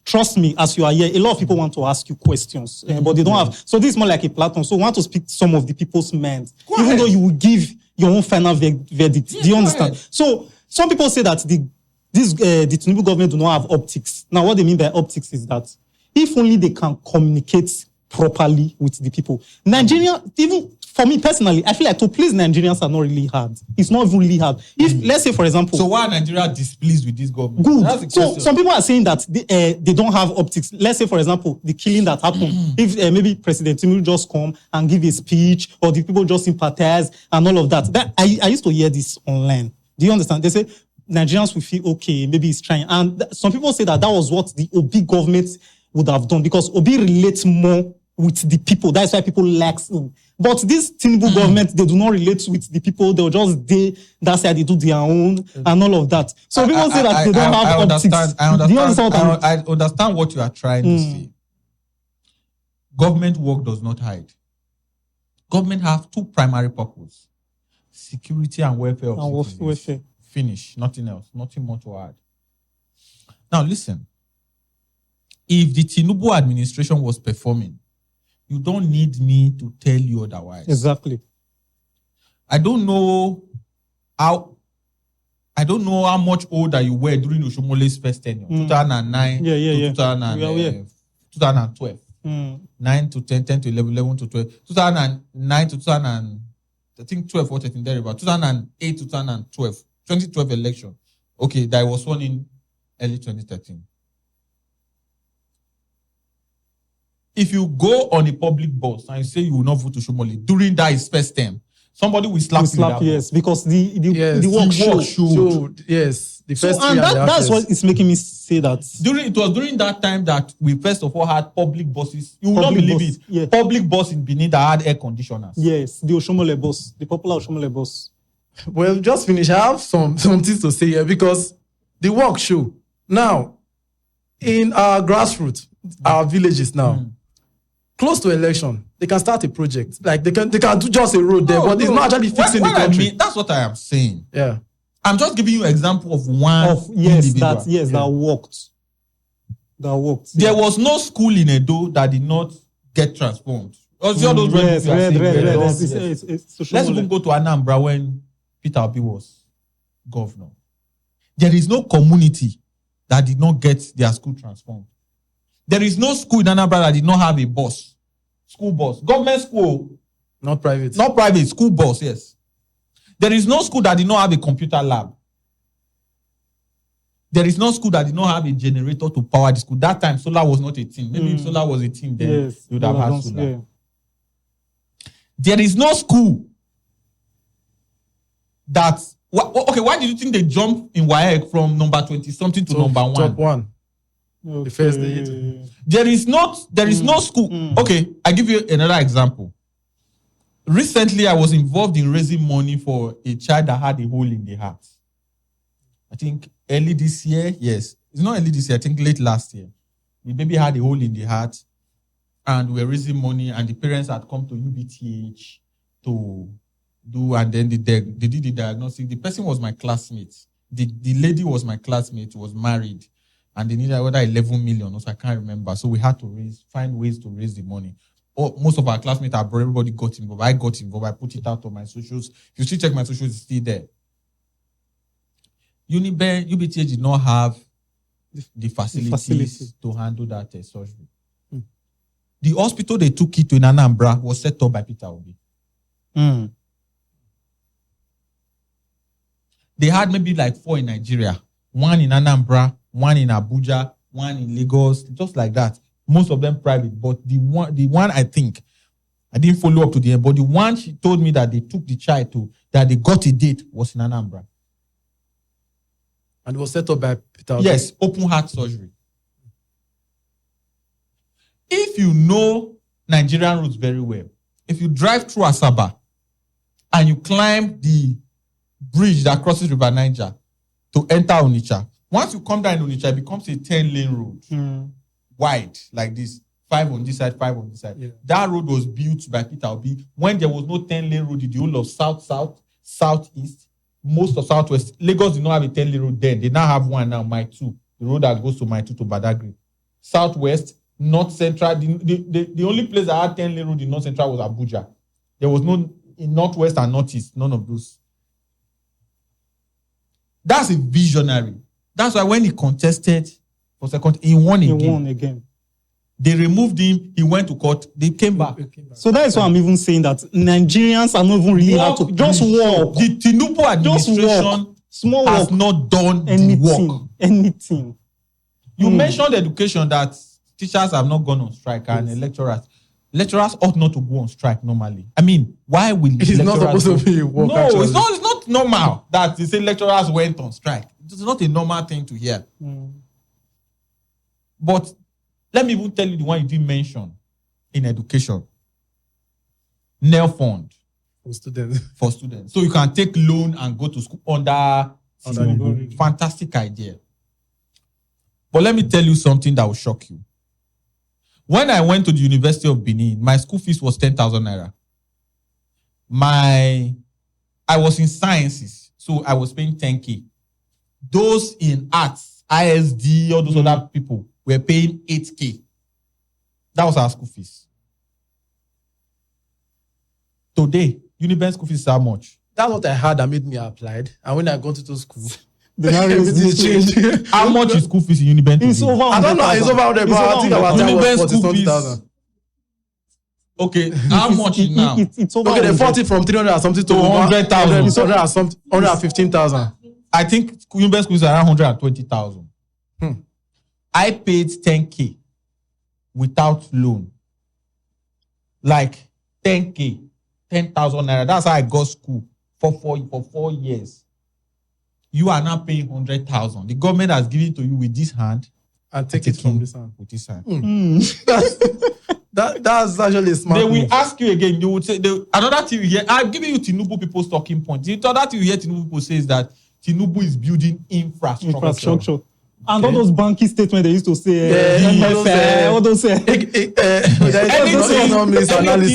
trust me, as you are here, a lot of people want to ask you questions, but they don't have. So this is more like a platform. So we want to speak to some of the people's minds, even though you will give your own final verdict. Do you understand? So some people say that the Tinubu government do not have optics. Now, what they mean by optics is that if only they can communicate properly with the people. Nigeria, even for me personally, I feel like to please Nigerians are not really hard. It's not even really hard. If, let's say, for example... So why are Nigeria displeased with this government? Good. So some people are saying that they don't have optics. Let's say, for example, the killing that happened. If maybe President Tinubu just come and give a speech, or the people just sympathize and all of that. I used to hear this online. Do you understand? They say Nigerians will feel okay, maybe he's trying. And some people say that was what the Obi government would have done, because Obi relates more with the people. That's why people like him. But this Tinubu government, they do not relate with the people. They'll just that's how they do their own and all of that. So people say that they don't have optics. Do you understand I understand what you are trying to say. Government work does not hide. Government have two primary purposes: security and welfare of citizens. Finish. Nothing else. Nothing more to add. Now listen. If the Tinubu administration was performing, you don't need me to tell you otherwise. Exactly. I don't know how much older you were during Oshomole's first tenure, 2009 to 2012. 9 to 10, 10 to 11, 11 to 12. 2009 to 2000, I think 12 or 13 there about 2008 to 2012. 2012 election. Okay, that was won in early 2013. If you go on a public bus and you say you will not vote to Shomole during that his first term, somebody will slap you. Yes, because the work showed. Yes, the first and that's what is making me say that. It was during that time that we first of all had public buses. You will not believe it. Yeah. Public bus in Benin that had air conditioners. Yes, the Oshomole bus, the popular Oshomole bus. Well, just finish. I have some things to say here, because the work show. Now, in our grassroots, our villages now, close to election, they can start a project. Like they can do just a road there, but it's not actually fixing the country. That's what I am saying. Yeah. I'm just giving you an example of one individual. That worked. There was no school in Edo that did not get transformed. Let's even go to Anambra when Peter Obi was governor. There is no community that did not get their school transformed. There is no school in Anambra that did not have a bus. School bus. Government school. Not private. Not private. School bus, yes. There is no school that did not have a computer lab. There is no school that did not have a generator to power the school. That time, solar was not a thing. Maybe if solar was a thing, then you would have had solar. Yeah. There is no school that... Okay, why did you think they jumped in WAEC from number 20-something to number 1? Top 1. Okay. The first day. There is no school. Okay, I give you another example. Recently, I was involved in raising money for a child that had a hole in the heart. I think early this year. Yes, it's not early this year. I think late last year. The baby had a hole in the heart, and we were raising money, and the parents had come to UBTH to do, and then they did the diagnosis. The person was my classmate. The lady was my classmate, was married. And they needed whether 11 million, so I can't remember. So we had to find ways to raise the money. Most of our classmates, everybody got involved. I got involved. I put it out on my socials. If you still check my socials, it's still there. UBTH did not have the facilities to handle that surgery. The hospital they took it to in Anambra was set up by Peter Obi. They had maybe like 4 in Nigeria. 1 in Anambra, 1 in Abuja, 1 in Lagos, just like that. Most of them private, but the one I think, I didn't follow up to the end, but the one she told me that they took the child to, that they got a date, was in Anambra. And it was set up by Peter Obi? Yes, open heart surgery. If you know Nigerian routes very well, if you drive through Asaba and you climb the bridge that crosses River Niger to enter Onitsha, once you come down in Onitsha, it becomes a 10-lane road, wide like this. 5 on this side, 5 on this side. Yeah. That road was built by Peter Obi when there was no 10-lane road in the whole of south, southeast, most of southwest. Lagos did not have a 10-lane road then. They now have one now, Mile 2, the road that goes to Mile 2 to Badagry. Southwest, North Central, the only place that had 10-lane road in North Central was Abuja. There was no in Northwest and Northeast, none of those. That's a visionary. That's why when he contested for second, he won again. They removed him. He went to court. They came back. So that is why I'm even saying that Nigerians are not even really hard to just work. The Tinubu administration has not done anything. The work. You mentioned education, that teachers have not gone on strike, and lecturers ought not to go on strike normally. I mean, why will it is not supposed to be work? No, actually. it's not normal that they say lecturers went on strike. It's not a normal thing to hear. But let me even tell you the one you didn't mention in education. NEL fund for students. So you can take loan and go to school under fantastic idea. But let me tell you something that will shock you. When I went to the University of Benin, my school fees was 10,000 naira. I was in sciences, so I was paying 10K. Those in arts, ISD, all those other people were paying 8K. That was our school fees. Today, Uniben school fees is how much? That's what I heard that made me applied. And when I got to school, everything changed. How much is school fees in Uniben? It's over 100,000. I don't know. It's over 100,000. I think about Uniben school fees. 40,000. Okay, how much is now? It's over. Okay, they 40 from 300 and something to 100,000. It's 115,000. I think Uniben school is around 120,000. I paid 10K without loan. Like 10K, 10,000 naira. That's how I got school for 4 years. You are now paying 100,000. The government has given to you with this hand and take it from this hand. With this hand. That's actually a smart They will move. ask you again. You would say another thing you hear. I'm giving you Tinubu people's talking point. The other thing you hear Tinubu people say is that Tinubu is building infrastructure. And all those banking statements they used to say, all those anything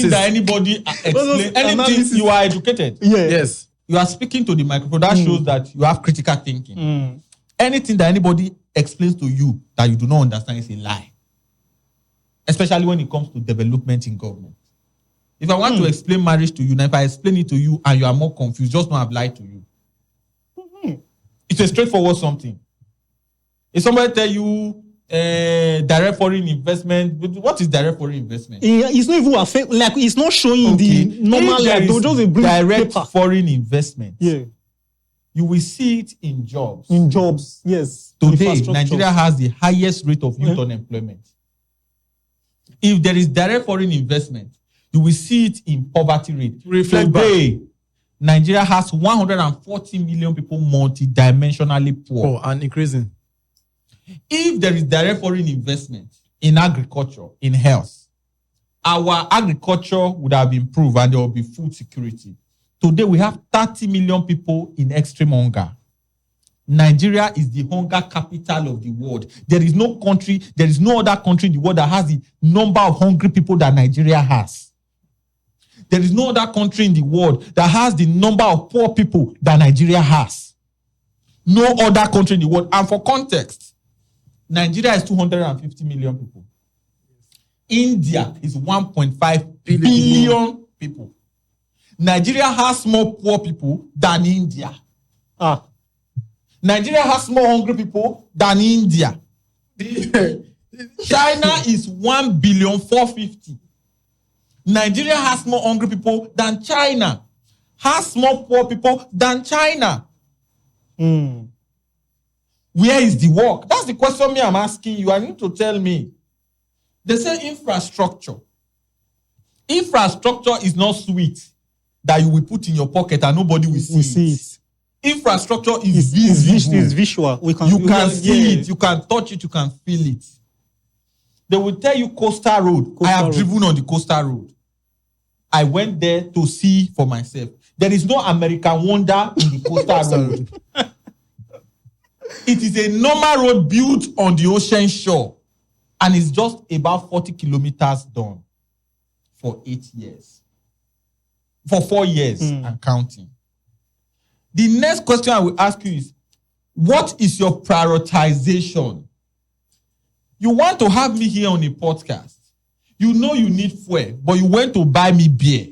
that anybody explain, anything you are educated. Yes. You are speaking to the microphone. That shows that you have critical thinking. Anything that anybody explains to you that you do not understand is a lie. Especially when it comes to development in government. If I want to explain marriage to you, now if I explain it to you and you are more confused, just know I've lied to you. It's a straightforward something. If somebody tell you direct foreign investment, what is direct foreign investment? It's not even like it's not showing the normal like they'll just bring direct paper. Foreign investment. Yeah. You will see it in jobs. In jobs, yes. Today, Nigeria has the highest rate of youth unemployment. If there is direct foreign investment, you will see it in poverty rate. Today, Nigeria has 140 million people multidimensionally poor. And increasing. If there is direct foreign investment in agriculture, in health, our agriculture would have improved and there will be food security. Today, we have 30 million people in extreme hunger. Nigeria is the hunger capital of the world. There is no other country in the world that has the number of hungry people that Nigeria has. There is no other country in the world that has the number of poor people that Nigeria has. No other country in the world. And for context, Nigeria is 250 million people. India is 1.5 billion people. Nigeria has more poor people than India. Nigeria has more hungry people than India. China is 1,450,000,000. Nigeria has more hungry people than China. Has more poor people than China. Where is the work? That's the question I'm asking you. I need to tell me. They say infrastructure. Infrastructure is not sweet that you will put in your pocket and nobody will see it. Infrastructure is visible. It's visual. You can see it, you can touch it, you can feel it. They will tell you Coastal Road. I have driven on the Coastal Road. I went there to see for myself. There is no American wonder in the Coastal Road. It is a normal road built on the ocean shore. And it's just about 40 kilometers done for 8 years. For 4 years and counting. The next question I will ask you is, what is your prioritization? You want to have me here on a podcast. You know you need fuel, but you went to buy me beer.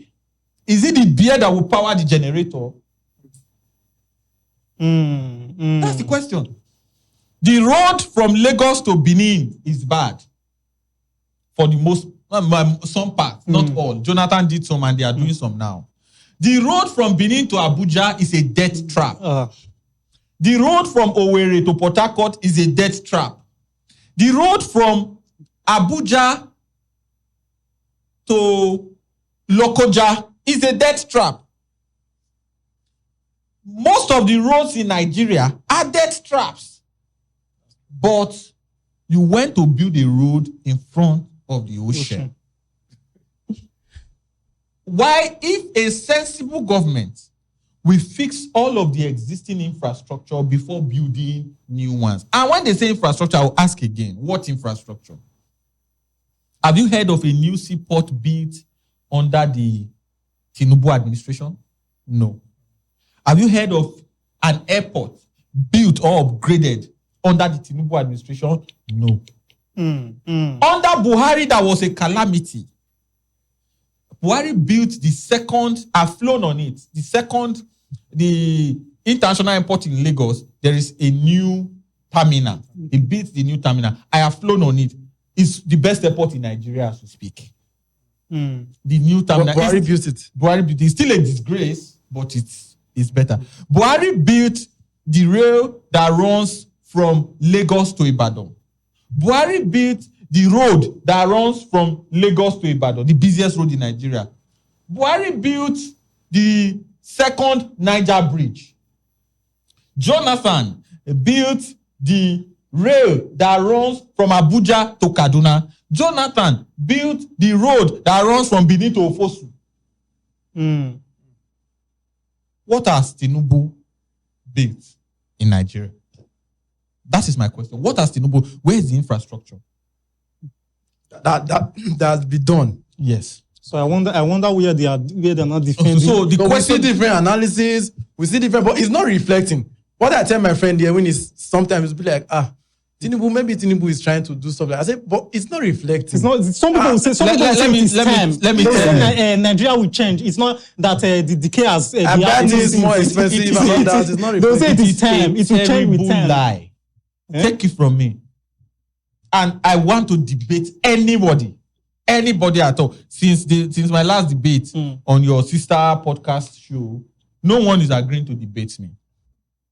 Is it the beer that will power the generator? That's the question. The road from Lagos to Benin is bad. For the most, some parts, not all. Jonathan did some and they are doing some now. The road from Benin to Abuja is a death trap. The road from Owerri to Port Harcourt is a death trap. The road from Abuja to Lokoja is a death trap. Most of the roads in Nigeria are death traps. But you went to build a road in front of the ocean. Why, if a sensible government will fix all of the existing infrastructure before building new ones? And when they say infrastructure, I will ask again, what infrastructure? Have you heard of a new seaport built under the Tinubu administration? No. Have you heard of an airport built or upgraded under the Tinubu administration? No. Under Buhari, that was a calamity. Buhari built the second, I've flown on it, the international airport in Lagos. There is a new terminal. He built the new terminal. I have flown on it. It's the best airport in Nigeria as we speak. The new terminal. Buhari built it. Buhari built it. It's still a disgrace, but it's better. Buhari built the rail that runs from Lagos to Ibadan. Buhari built the road that runs from Lagos to Ibadan, the busiest road in Nigeria. Buhari built the second Niger bridge. Jonathan built the rail that runs from Abuja to Kaduna. Jonathan built the road that runs from Benin to Ofosu. What has Tinubu built in Nigeria? That is my question. What has Tinubu? Where is the infrastructure? That's been done. Yes. So I wonder where they're not defending. So we see different analysis, we see different, but it's not reflecting. What I tell my friend here when it's sometimes be like, Tinubu is trying to do stuff like that. I say, but it's not reflecting. It's not. Some people will say. Some people will say it's time. Let me tell you. Nigeria will change. It's not that the decay has. That is more expensive. It's not reflecting. They'll say it's time. It will change with time. Lie. Take it from me. And I want to debate anybody at all. Since my last debate on your sister podcast show, no one is agreeing to debate me.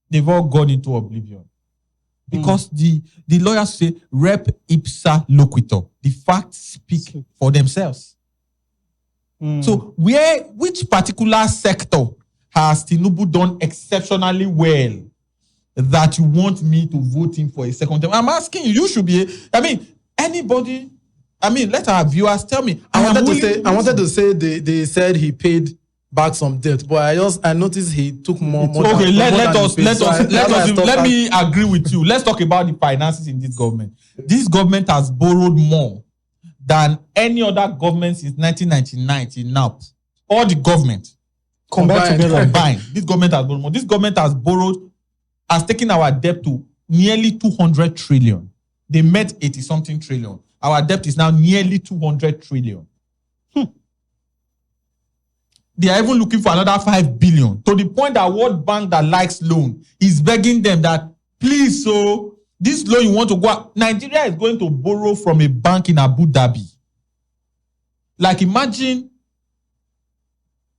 They've all gone into oblivion. Because the lawyers say, rep ipsa loquitur. The facts speak for themselves. So which particular sector has Tinubu done exceptionally well that you want me to vote him for a second time? I'm asking you, you should be, anybody, let our viewers tell me. I wanted to say they said he paid back some debt, but I noticed he took more. Okay, let me agree with you. Let's talk about the finances in this government. This government has borrowed more than any other government since 1999 till now. All the government combined. This government has borrowed more. This government has taken our debt to nearly 200 trillion. They met 80-something trillion. Our debt is now nearly 200 trillion. They are even looking for another 5 billion. To the point that World Bank that likes loan is begging them that, please, so this loan you want to go, Nigeria is going to borrow from a bank in Abu Dhabi. Like imagine,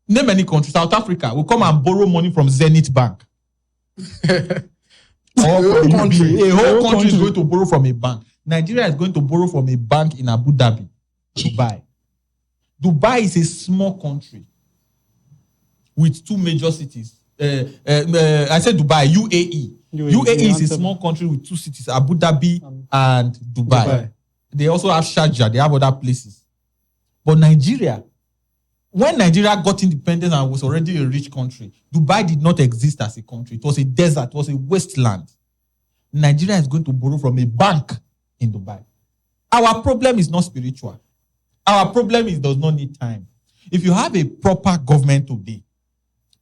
name any country, South Africa will come and borrow money from Zenith Bank. A whole country is going to borrow from a bank. Nigeria is going to borrow from a bank in Abu Dhabi, Dubai. Dubai is a small country with two major cities. I said Dubai, UAE. UAE is a small country with two cities, Abu Dhabi and Dubai. They also have Sharjah. They have other places. But Nigeria, when Nigeria got independence and was already a rich country, Dubai did not exist as a country. It was a desert. It was a wasteland. Nigeria is going to borrow from a bank in Dubai. Our problem is not spiritual. Our problem is does not need time. If you have a proper government today,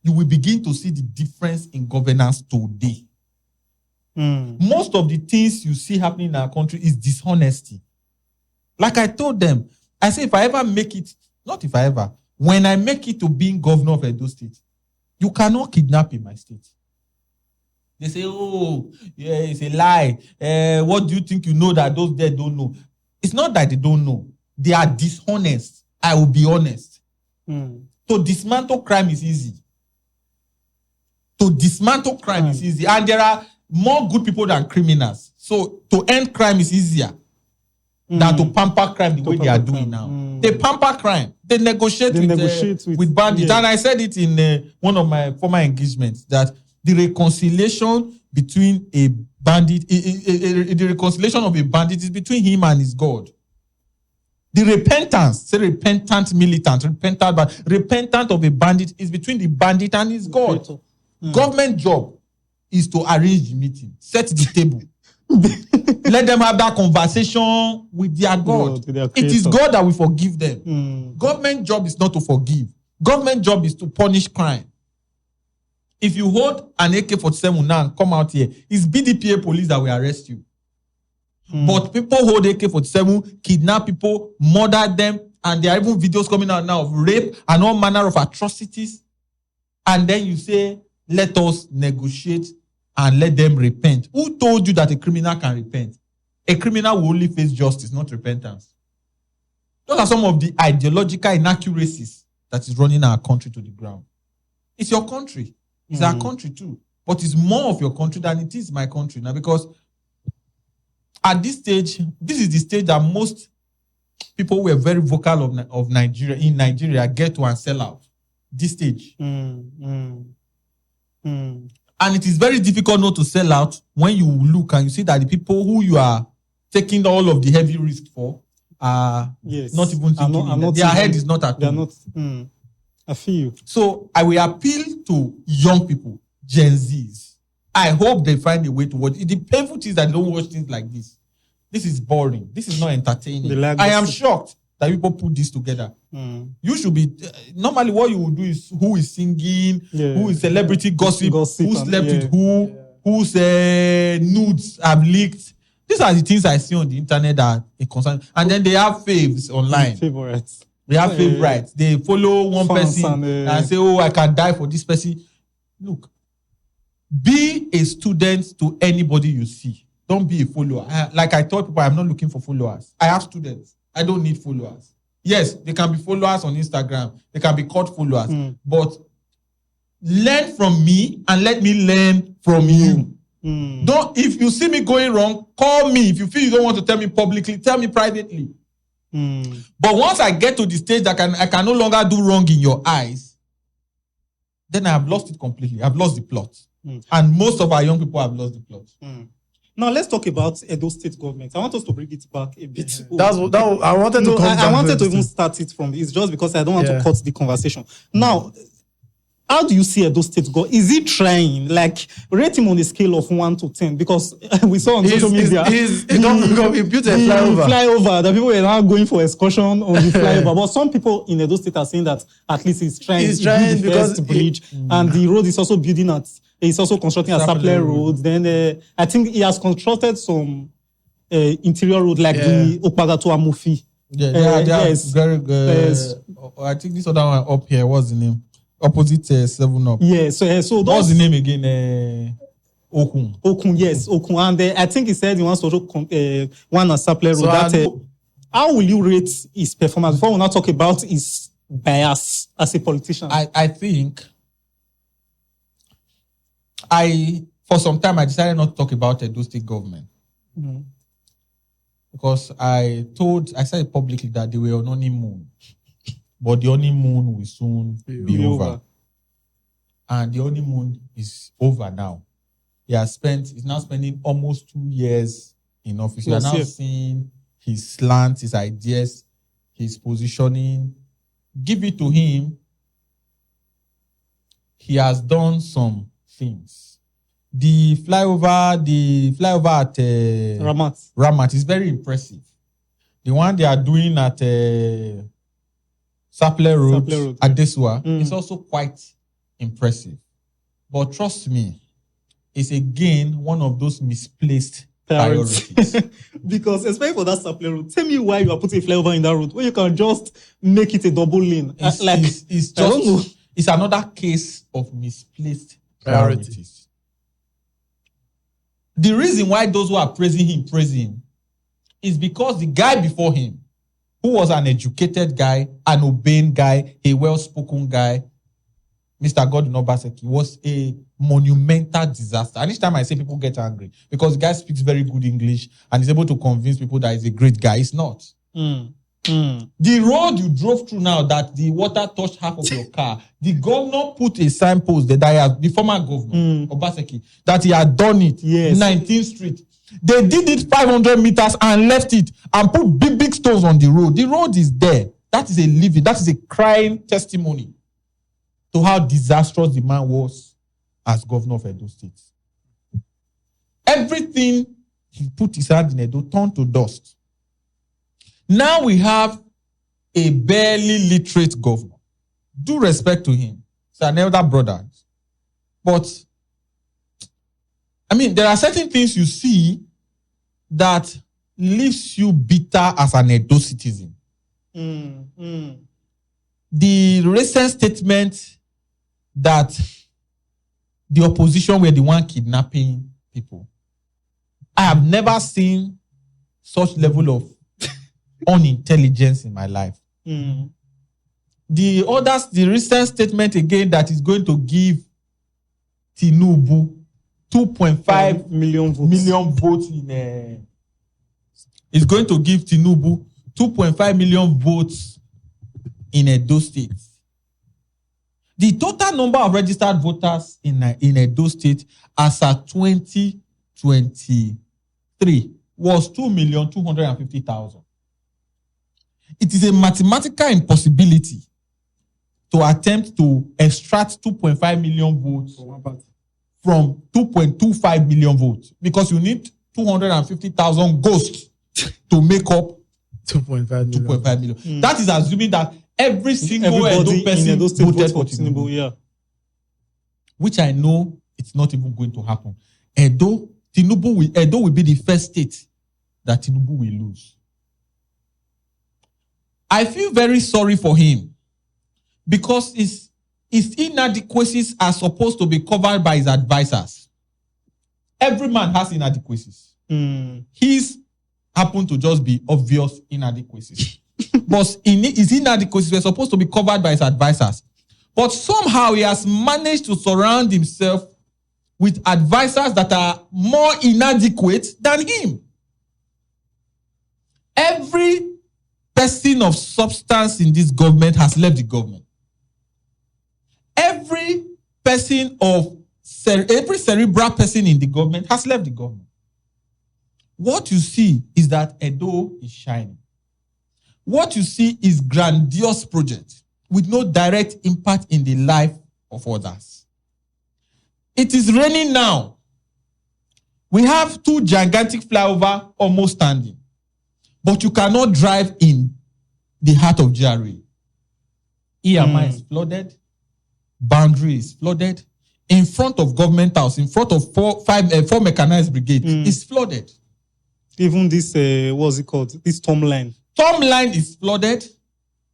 you will begin to see the difference in governance today. Most of the things you see happening in our country is dishonesty. Like I told them, I say if I ever make it, not if I ever, when I make it to being governor of Edo State, you cannot kidnap in my state. They say, oh, yeah, it's a lie. What do you think you know that those there don't know? It's not that they don't know. They are dishonest. I will be honest. To dismantle crime is easy. To dismantle crime is easy. And there are more good people than criminals. So to end crime is easier than to pamper crime the way they are doing now. They pamper crime. They negotiate with bandits. Yeah. And I said it in one of my former engagements that the reconciliation between a bandit, the reconciliation of a bandit is between him and his God. The repentance, say repentant militant, repentant of a bandit is between the bandit and his God. Government job is to arrange the meeting, set the table. Let them have that conversation with their God. It is God that will forgive them. Government job is not to forgive. Government job is to punish crime. If you hold an AK-47 now and come out here, it's BDPA police that will arrest you. But people hold AK-47, kidnap people, murder them, and there are even videos coming out now of rape and all manner of atrocities. And then you say, let us negotiate and let them repent. Who told you that a criminal can repent? A criminal will only face justice, not repentance. Those are some of the ideological inaccuracies that is running our country to the ground. It's your country. It's our country too. But it's more of your country than it is my country now, because at this stage, this is the stage that most people who were very vocal of Nigeria, in Nigeria, get to and sell out. This stage. And it is very difficult not to sell out when you look and you see that the people who you are taking all of the heavy risk for are not even thinking. Their head is not at all. I feel you. So I will appeal to young people, Gen Zs. I hope they find a way to watch it. The painful thing is that they don't watch things like this. This is boring. This is not entertaining. I am shocked that people put this together. You should be normally what you would do is who is singing, who is celebrity gossip, who slept with who, whose nudes have leaked. These are the things I see on the internet that are concerned. And then they have faves online. Favorites. They have favorites. They follow one person and say, oh, I can die for this person. Look, be a student to anybody you see. Don't be a follower. Like I told people, I'm not looking for followers. I have students. I don't need followers. Yes, they can be followers on Instagram. They can be called followers. But learn from me and let me learn from you. Don't. If you see me going wrong, call me. If you feel you don't want to tell me publicly, tell me privately. But once I get to the stage that I can no longer do wrong in your eyes, then I have lost it completely. I've lost the plot. And most of our young people have lost the plot. Now let's talk about Edo State government. I want us to bring it back a bit. I wanted to. I wanted to even start it from. It's just because I don't want to cut the conversation. Now, how do you see Edo State go? Is he trying? Like, rate him on a scale of 1 to 10, because we saw on social media he built a flyover. The people were now going for excursion on the flyover. But some people in Edo State are saying that at least he's trying. He's trying because the bridge and the road is also building at. He's also constructing a Sapler road. Then I think he has constructed some interior road like the Okpagato Amufi. Yes, very good. I think this other one up here, what's the name? Opposite 7-Up. Yeah, so what's the name again? Okun, yes, Okun. And I think he said he wants to also one at Sapler road. How will you rate his performance? Before we now talk about his bias as a politician. I think for some time, I decided not to talk about Edo State government. Because I said publicly that they were on honeymoon. But the honeymoon will soon be over. And the honeymoon is over now. He's now spending almost 2 years in office. You are now seeing his slants, his ideas, his positioning. Give it to him. He has done some things. The flyover at Ramat is very impressive. The one they are doing at Sapler Road at Desua is also quite impressive. But trust me, it's again one of those misplaced priorities. Because especially for that Sapler Road, tell me why you are putting flyover in that road when you can just make it a double lane. It's another case of misplaced priorities. The reason why those who are praising him is because the guy before him, who was an educated guy, an obeying guy, a well-spoken guy, Mr. Godwin Obaseki, was a monumental disaster. And each time I say, people get angry because the guy speaks very good English and is able to convince people that he's a great guy. It's not. The road you drove through now that the water touched half of your car, the governor put a signpost the former governor, Obaseki, that he had done it. Yes. 19th Street. They did it 500 meters and left it and put big stones on the road. The road is there. That is a crying testimony to how disastrous the man was as governor of Edo State. Everything he put his hand in Edo turned to dust. Now we have a barely literate governor. Due respect to him. He's an elder brother. But, I mean, there are certain things you see that leaves you bitter as an Edo citizen. The recent statement that the opposition were the one kidnapping people. I have never seen such level of unintelligence in my life. The recent statement again that is going to give Tinubu 2.5 million votes is going to give Tinubu 2.5 million votes in Edo State. The total number of registered voters in Edo State as at 2023 was 2,250,000. It is a mathematical impossibility to attempt to extract 2.5 million votes from 2.25 million votes because you need 250,000 ghosts to make up 2.5 million. That is assuming that every single Edo person voted for Tinubu. Yeah. Which I know it's not even going to happen. Edo will be the first state that Tinubu will lose. I feel very sorry for him because his inadequacies are supposed to be covered by his advisors. Every man has inadequacies. His happen to just be obvious inadequacies. But his inadequacies were supposed to be covered by his advisors. But somehow he has managed to surround himself with advisors that are more inadequate than him. Every person of substance in this government has left the government. Every cerebral person in the government has left the government. What you see is that Edo is shining. What you see is grandiose project with no direct impact in the life of others. It is raining now. We have 2 gigantic flyover almost standing. But you cannot drive in the heart of GRA. EMI is flooded. Boundary is flooded. In front of government house, in front of four mechanized brigade, is flooded. Even this, what's it called? This Tom line. Tom line is flooded.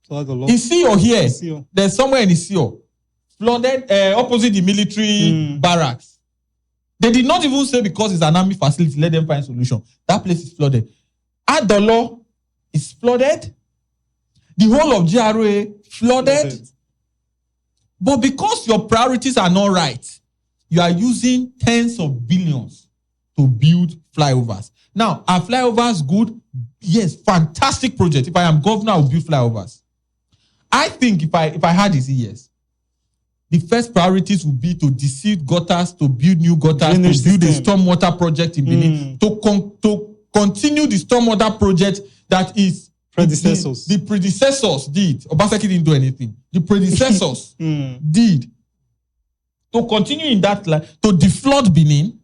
In Sio here, there's somewhere in Sio. Flooded opposite the military barracks. They did not even say because it's an army facility, let them find solution. That place is flooded. Adolo is flooded. The whole of GRA flooded. But because your priorities are not right, you are using tens of billions to build flyovers. Now, are flyovers good? Yes, fantastic project. If I am governor, I will build flyovers. I think if I had his ears, the first priorities would be to deseed gutters, to build new gutters, to build a stormwater project in Benin, to continue the stormwater project that is Predecessors. The predecessors did. Obaseki didn't do anything. The predecessors did. To continue in that line, to deflood Benin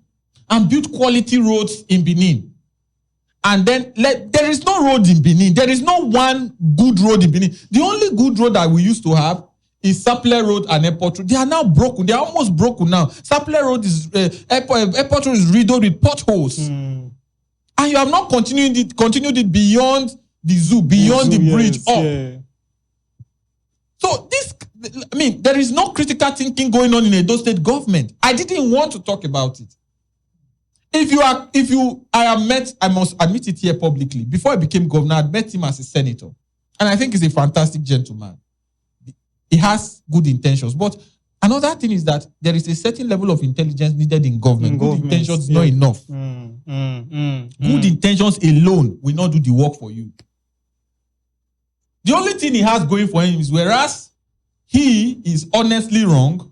and build quality roads in Benin. And then there is no road in Benin. There is no one good road in Benin. The only good road that we used to have is Sapele Road and Airport Road. They are now broken. They are almost broken now. Sapele Road is Airport Road is riddled with potholes. And you have not continued it beyond the zoo, beyond the bridge up. Yeah. So there is no critical thinking going on in Edo State government. I didn't want to talk about it. I must admit it here publicly. Before I became governor, I met him as a senator. And I think he's a fantastic gentleman. He has good intentions. But another thing is that there is a certain level of intelligence needed in government. Good intentions is not enough. Good intentions alone will not do the work for you. The only thing he has going for him is whereas he is honestly wrong,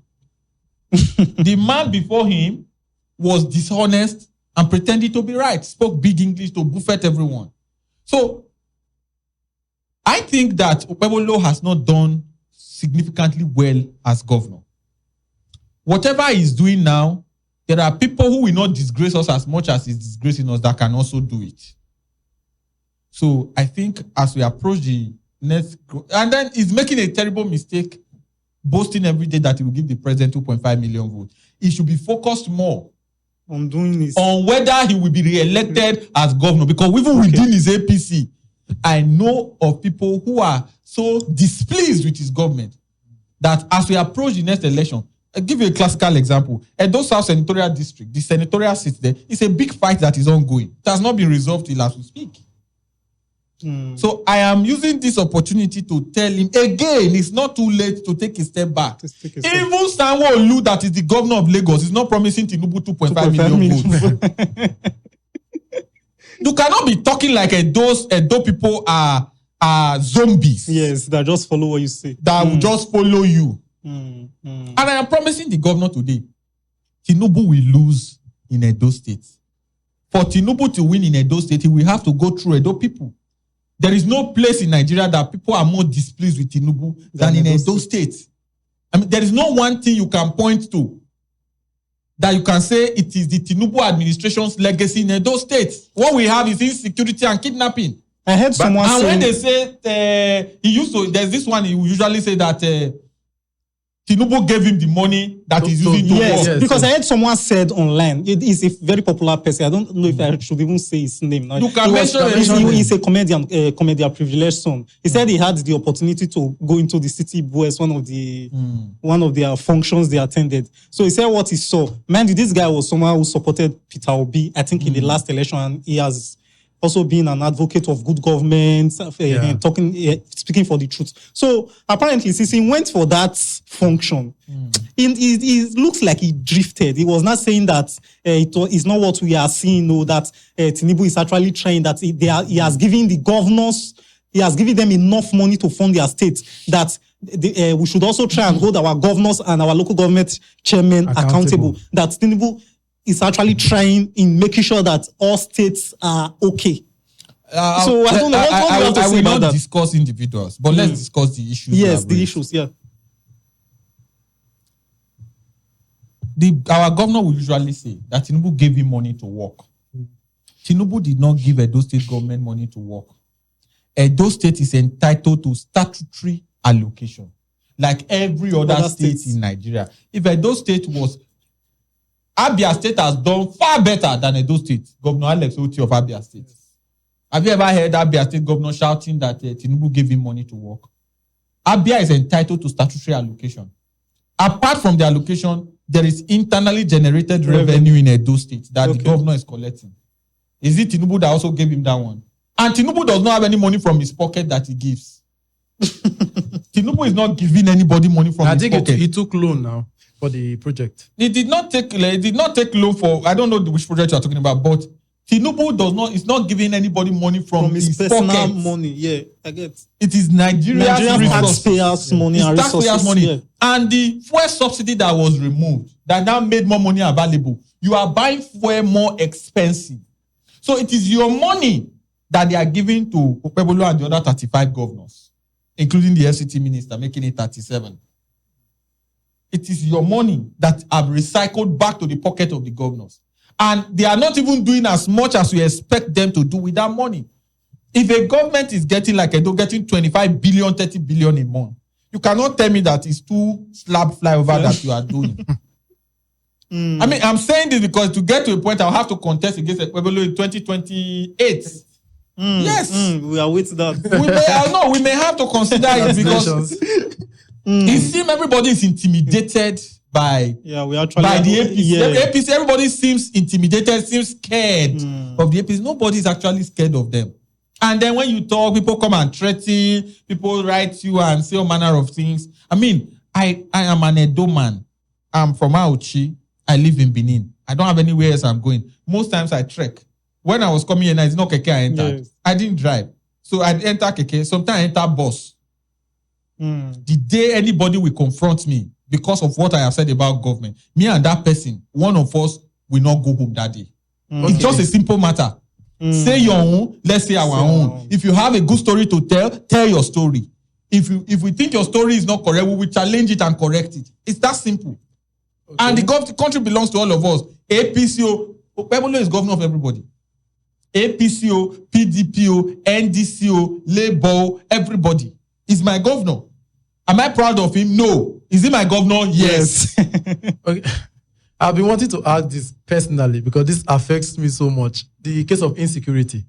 the man before him was dishonest and pretended to be right, spoke big English to buffet everyone. So I think that Okpebholo has not done significantly well as governor. Whatever he's doing now, there are people who will not disgrace us as much as he's disgracing us that can also do it. So I think as we approach the next, and then he's making a terrible mistake, boasting every day that he will give the president 2.5 million votes. He should be focused more on doing this, on whether he will be re-elected as governor. Because even within his APC, I know of people who are so displeased with his government that as we approach the next election, I'll give you a classical example. Edo South Senatorial District, the senatorial seat there, it's a big fight that is ongoing. It has not been resolved till as we speak. So I am using this opportunity to tell him again, it's not too late to take a step back. Even Sanwo-Olu, that is the governor of Lagos, is not promising Tinubu 2.5 million votes. You cannot be talking like Edo people are zombies. Yes, that just follow what you say. That will just follow you. And I am promising the governor today, Tinubu will lose in Edo State. For Tinubu to win in Edo State, he will have to go through Edo people. There is no place in Nigeria that people are more displeased with Tinubu than in Edo State. I mean, there is no one thing you can point to that you can say it is the Tinubu administration's legacy in Edo State. What we have is insecurity and kidnapping. I heard someone say... And when they say, there's this one, he usually say that Tinubu gave him the money that he's using to work. Yes, because I heard someone said online, it is a very popular person. I don't know if I should even say his name. Now. You can mention him. He's a comedian, privileged son. He said he had the opportunity to go into the city boys, one of their functions they attended. So he said what he saw. Man, this guy was someone who supported Peter Obi, I think in the last election, and he has also being an advocate of good government, and speaking for the truth. So apparently, since he went for that function, it looks like he drifted. He was not saying that it is not what we are seeing, or that Tinubu is actually trying, that he has given the governors, he has given them enough money to fund their states, that we should also try and hold our governors and our local government chairmen accountable. That Tinubu is actually trying in making sure that all states are okay. So I don't know. I will not discuss individuals, but let's discuss the issues. Yes, the issues. Yeah. Our governor will usually say that Tinubu gave him money to work. Tinubu did not give Edo State government money to work. Edo State is entitled to statutory allocation, like every other state in Nigeria. If Edo State was Abia State has done far better than Edo State. Governor Alex Oti of Abia State. Have you ever heard Abia State governor shouting that Tinubu gave him money to work? Abia is entitled to statutory allocation. Apart from the allocation, there is internally generated revenue in Edo State that the governor is collecting. Is it Tinubu that also gave him that one? And Tinubu does not have any money from his pocket that he gives. Tinubu is not giving anybody money from his pocket. He took loan now for the project. He did not take loan for, I don't know which project you are talking about, but Tinubu is not giving anybody money from his personal pocket. Money. Yeah, I get. It is Nigerian taxpayers' money and resources. Taxpayers' money. Yeah. And the fuel subsidy that was removed, that now made more money available. You are buying fuel more expensive. So it is your money that they are giving to Okpebholo and the other 35 governors, including the FCT minister, making it 37. It is your money that have recycled back to the pocket of the governors. And they are not even doing as much as we expect them to do with that money. If a government is getting like Edo, getting 25 billion, 30 billion a month, you cannot tell me that it's two slab flyover that you are doing. I mean, I'm saying this because to get to a point, I'll have to contest against Okpebholo in 2028. Yes. We are with that. We may have to consider it because it seems everybody is intimidated by we actually by the APC. The APC, everybody seems intimidated, seems scared of the APC. Nobody is actually scared of them. And then when you talk, people come and threaten, people write you and say all manner of things. I mean, I am an Edo man. I'm from Auchi. I live in Benin. I don't have anywhere else I'm going. Most times I trek. When I was coming here, it's not keke I entered. Yes. I didn't drive. So I'd enter keke. Sometimes I enter bus. The day anybody will confront me because of what I have said about government, me and that person, one of us will not go home that day. It's just a simple matter. Say your own, let's say our own. If you have a good story to tell your story. If we think your story is not correct, we will challenge it and correct it. It's that simple. Okay. And the country belongs to all of us. APCO, Okpebholo is governor of everybody. APCO, PDPO, NDCO, Labour, everybody. He's my governor. Am I proud of him? No. Is he my governor? Yes. Okay. I've been wanting to ask this personally because this affects me so much. The case of insecurity.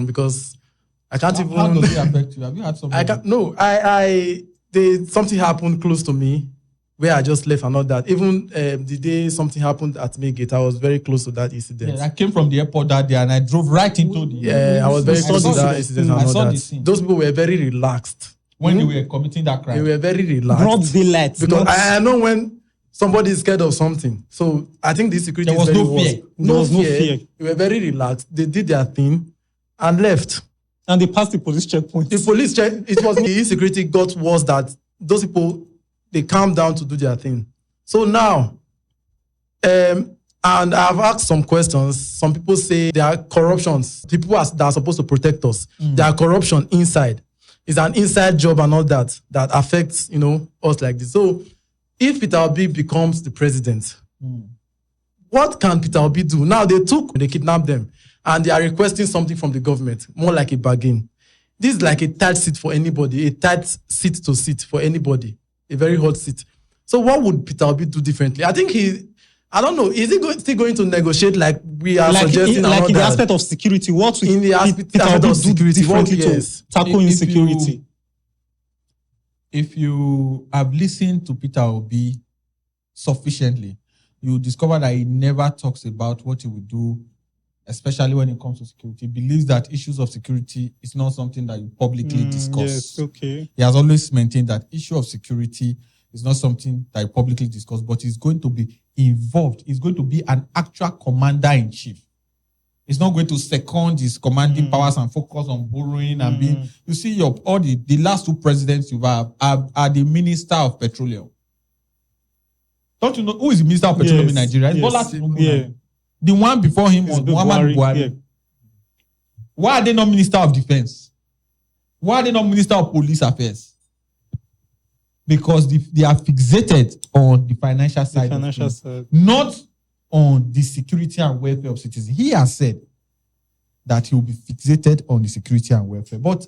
Because I can't even... How does it affect you? Have you had something? Something happened close to me where I just left and all that. Even the day something happened at Maygate, I was very close to that incident. Yeah, I came from the airport that day and I drove right into the... Yeah, I was very close to that incident and all that. Those people were very relaxed. When they were committing that crime. They were very relaxed. Broad daylight. Because I know when somebody is scared of something. So I think the security there was is very no fear. There was no fear. They were very relaxed. They did their thing and left. And they passed the police checkpoint. The police check, it was the insecurity got worse that those people, they calmed down to do their thing. So now, and I've asked some questions. Some people say there are corruptions. People that are supposed to protect us. There are corruption inside. It's an inside job and all that affects, us like this. So if Peter Obi becomes the president, what can Peter Obi do? Now they kidnapped them and they are requesting something from the government, more like a bargain. This is like a tight seat for anybody, a tight seat to sit for anybody, a very hot seat. So what would Peter Obi do differently? I think I don't know, is he still going to negotiate like we are suggesting? Like in the aspect of security, what will in the aspect of security, to tackle insecurity? If you have listened to Peter Obi sufficiently, you discover that he never talks about what he will do, especially when it comes to security. He believes that issues of security is not something that you publicly discuss. Yes, okay. He has always maintained that issue of security is not something that you publicly discuss, but he's going to be involved. He's going to be an actual commander-in-chief. He's not going to second his commanding powers and focus on borrowing and being... You see, all the last two presidents you've had are the Minister of Petroleum. Don't you know who is the Minister of Petroleum in Nigeria? It's Bola Tinubu. The one before him was Muhammad Buhari. Yeah. Why are they not Minister of Defense? Why are they not Minister of Police Affairs? Because they are fixated on the financial side. Not on the security and welfare of citizens. He has said that he will be fixated on the security and welfare. But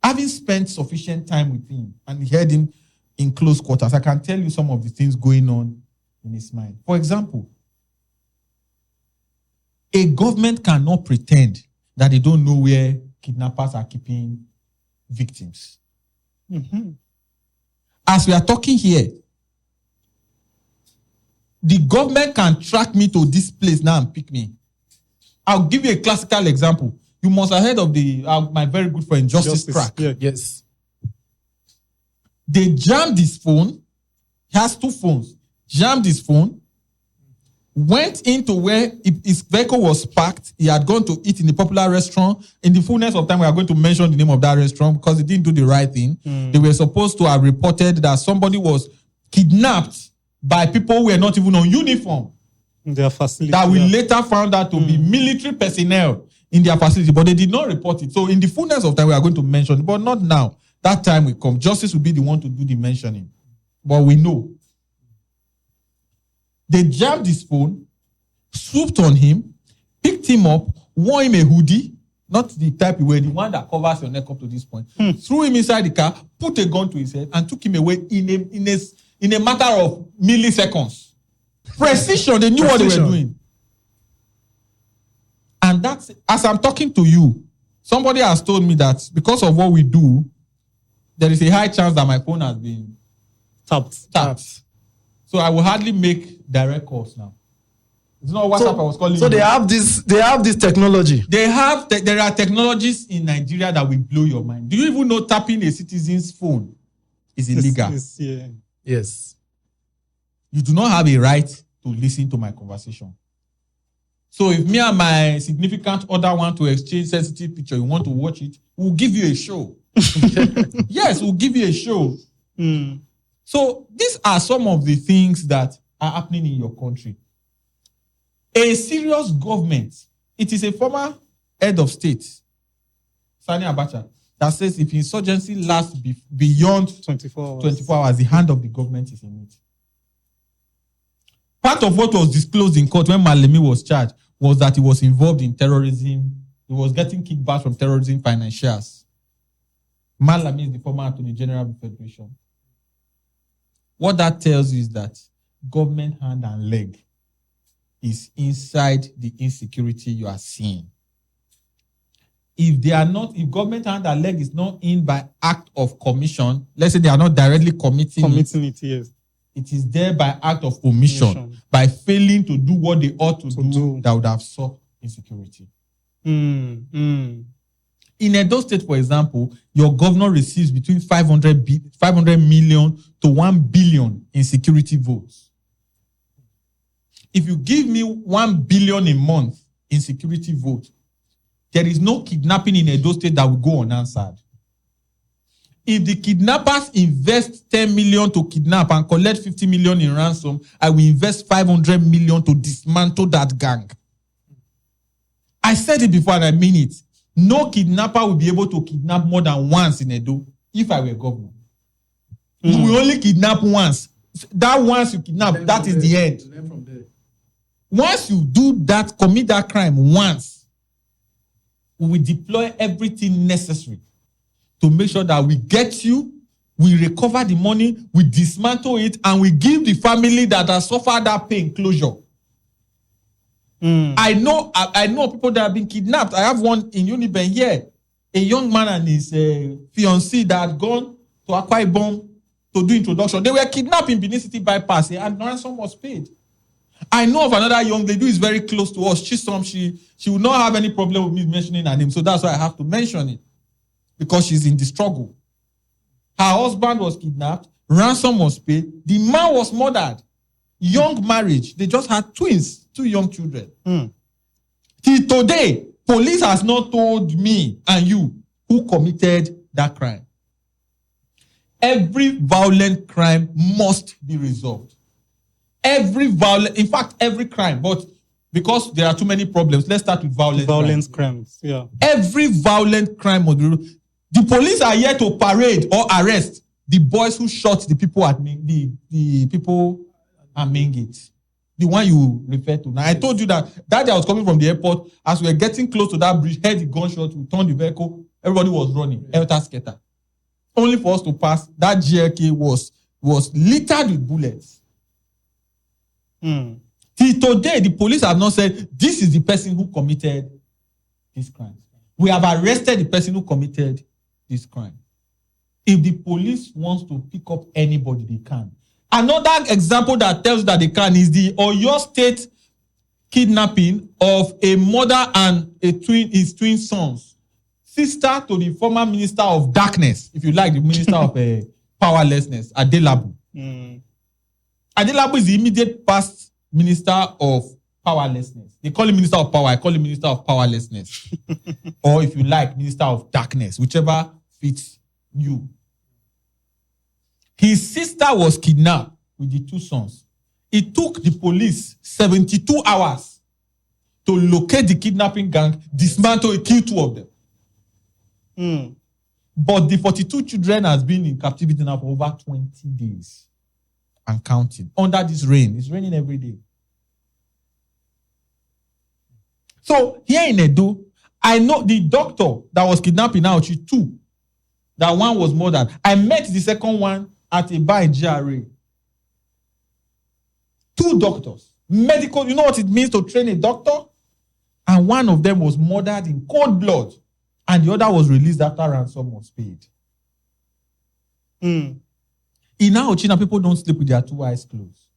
having spent sufficient time with him and heard him in close quarters, I can tell you some of the things going on in his mind. For example, a government cannot pretend that they don't know where kidnappers are keeping victims. As we are talking here, the government can track me to this place now and pick me. I'll give you a classical example. You must have heard of my very good friend, Justice Crack. Yeah. Yes. They jammed his phone. He has two phones. Jammed his phone. Went into where his vehicle was parked. He had gone to eat in a popular restaurant. In the fullness of time, we are going to mention the name of that restaurant because he didn't do the right thing. They were supposed to have reported that somebody was kidnapped by people who were not even on uniform. Their facility. That we later found out to be military personnel in their facility, but they did not report it. So in the fullness of time, we are going to mention it, but not now. That time will come. Justice will be the one to do the mentioning. But we know. They jammed his phone, swooped on him, picked him up, wore him a hoodie, not the type you wear, the one that covers your neck up to this point, threw him inside the car, put a gun to his head, and took him away in a matter of milliseconds. Precision, they knew what they were doing. And that's, as I'm talking to you, somebody has told me that because of what we do, there is a high chance that my phone has been tapped. So I will hardly make direct calls now. It's not WhatsApp I was calling. So they have this technology. There are technologies in Nigeria that will blow your mind. Do you even know tapping a citizen's phone is illegal? Yes. You do not have a right to listen to my conversation. So if me and my significant other want to exchange sensitive picture, you want to watch it, we'll give you a show. Yes, we'll give you a show. So these are some of the things that are happening in your country. A serious government, it is a former head of state, Sani Abacha, that says if insurgency lasts beyond 24 hours, the hand of the government is in it. Part of what was disclosed in court when Malemi was charged was that he was involved in terrorism. He was getting kickbacks from terrorism financiers. Malami is the former Attorney General of the Federation. What that tells you is that government hand and leg is inside the insecurity you are seeing. If government hand and leg is not in by act of commission, let's say they are not directly committing it, yes. It is there by act of omission, by failing to do what they ought to do that would have solved insecurity. In Edo State, for example, your governor receives between 500 million to 1 billion in security votes. If you give me 1 billion a month in security vote, there is no kidnapping in Edo State that will go unanswered. If the kidnappers invest 10 million to kidnap and collect 50 million in ransom, I will invest 500 million to dismantle that gang. I said it before and I mean it. No kidnapper will be able to kidnap more than once in Edo if I were governor. You will only kidnap once. That once you kidnap, that is the end. Once you do that, commit that crime once, we will deploy everything necessary to make sure that we get you, we recover the money, we dismantle it, and we give the family that has suffered that pain closure. I know people that have been kidnapped. I have one in Uniben here, a young man and his fiancée that had gone to Akwa Ibom to do introduction. They were kidnapped in Benin City bypass and ransom was paid. I know of another young lady who is very close to us. She will not have any problem with me mentioning her name, so that's why I have to mention it. Because she's in the struggle. Her husband was kidnapped, ransom was paid, the man was murdered. Young marriage, they just had twins, 2 young children. Till today, police has not told me and you who committed that crime. Every violent crime must be resolved. In fact, every crime, but because there are too many problems, let's start with violent crimes. Yeah. Every violent crime must be resolved. The police are here to parade or arrest the boys who shot the people at the people at Main Gate. The one you refer to. Now, I told you that day I was coming from the airport. As we were getting close to that bridge, heard the gunshot, we turned the vehicle, everybody was running, helter skelter. Only for us to pass, that GLK was littered with bullets. Till today, the police have not said, this is the person who committed this crime. We have arrested the person who committed this crime. If the police wants to pick up anybody, they can. Another example that tells that they can is the Oyo State kidnapping of a mother and his twin sons, sister to the former minister of darkness, if you like, the minister of powerlessness, Adelabu. Adelabu is the immediate past minister of powerlessness. They call him minister of power. I call him minister of powerlessness. Or if you like, minister of darkness, whichever fits you. His sister was kidnapped with the 2 sons. It took the police 72 hours to locate the kidnapping gang, dismantle it, kill 2 of them. But the 42 children has been in captivity now for over 20 days and counting under this rain. It's raining every day. So here in Edo, I know the doctor that was kidnapping out 2. That one was murdered. I met the second one at a bar in GRA. 2 doctors. Medical, you know what it means to train a doctor? And one of them was murdered in cold blood. And the other was released after ransom was paid. In China, people don't sleep with their 2 eyes closed.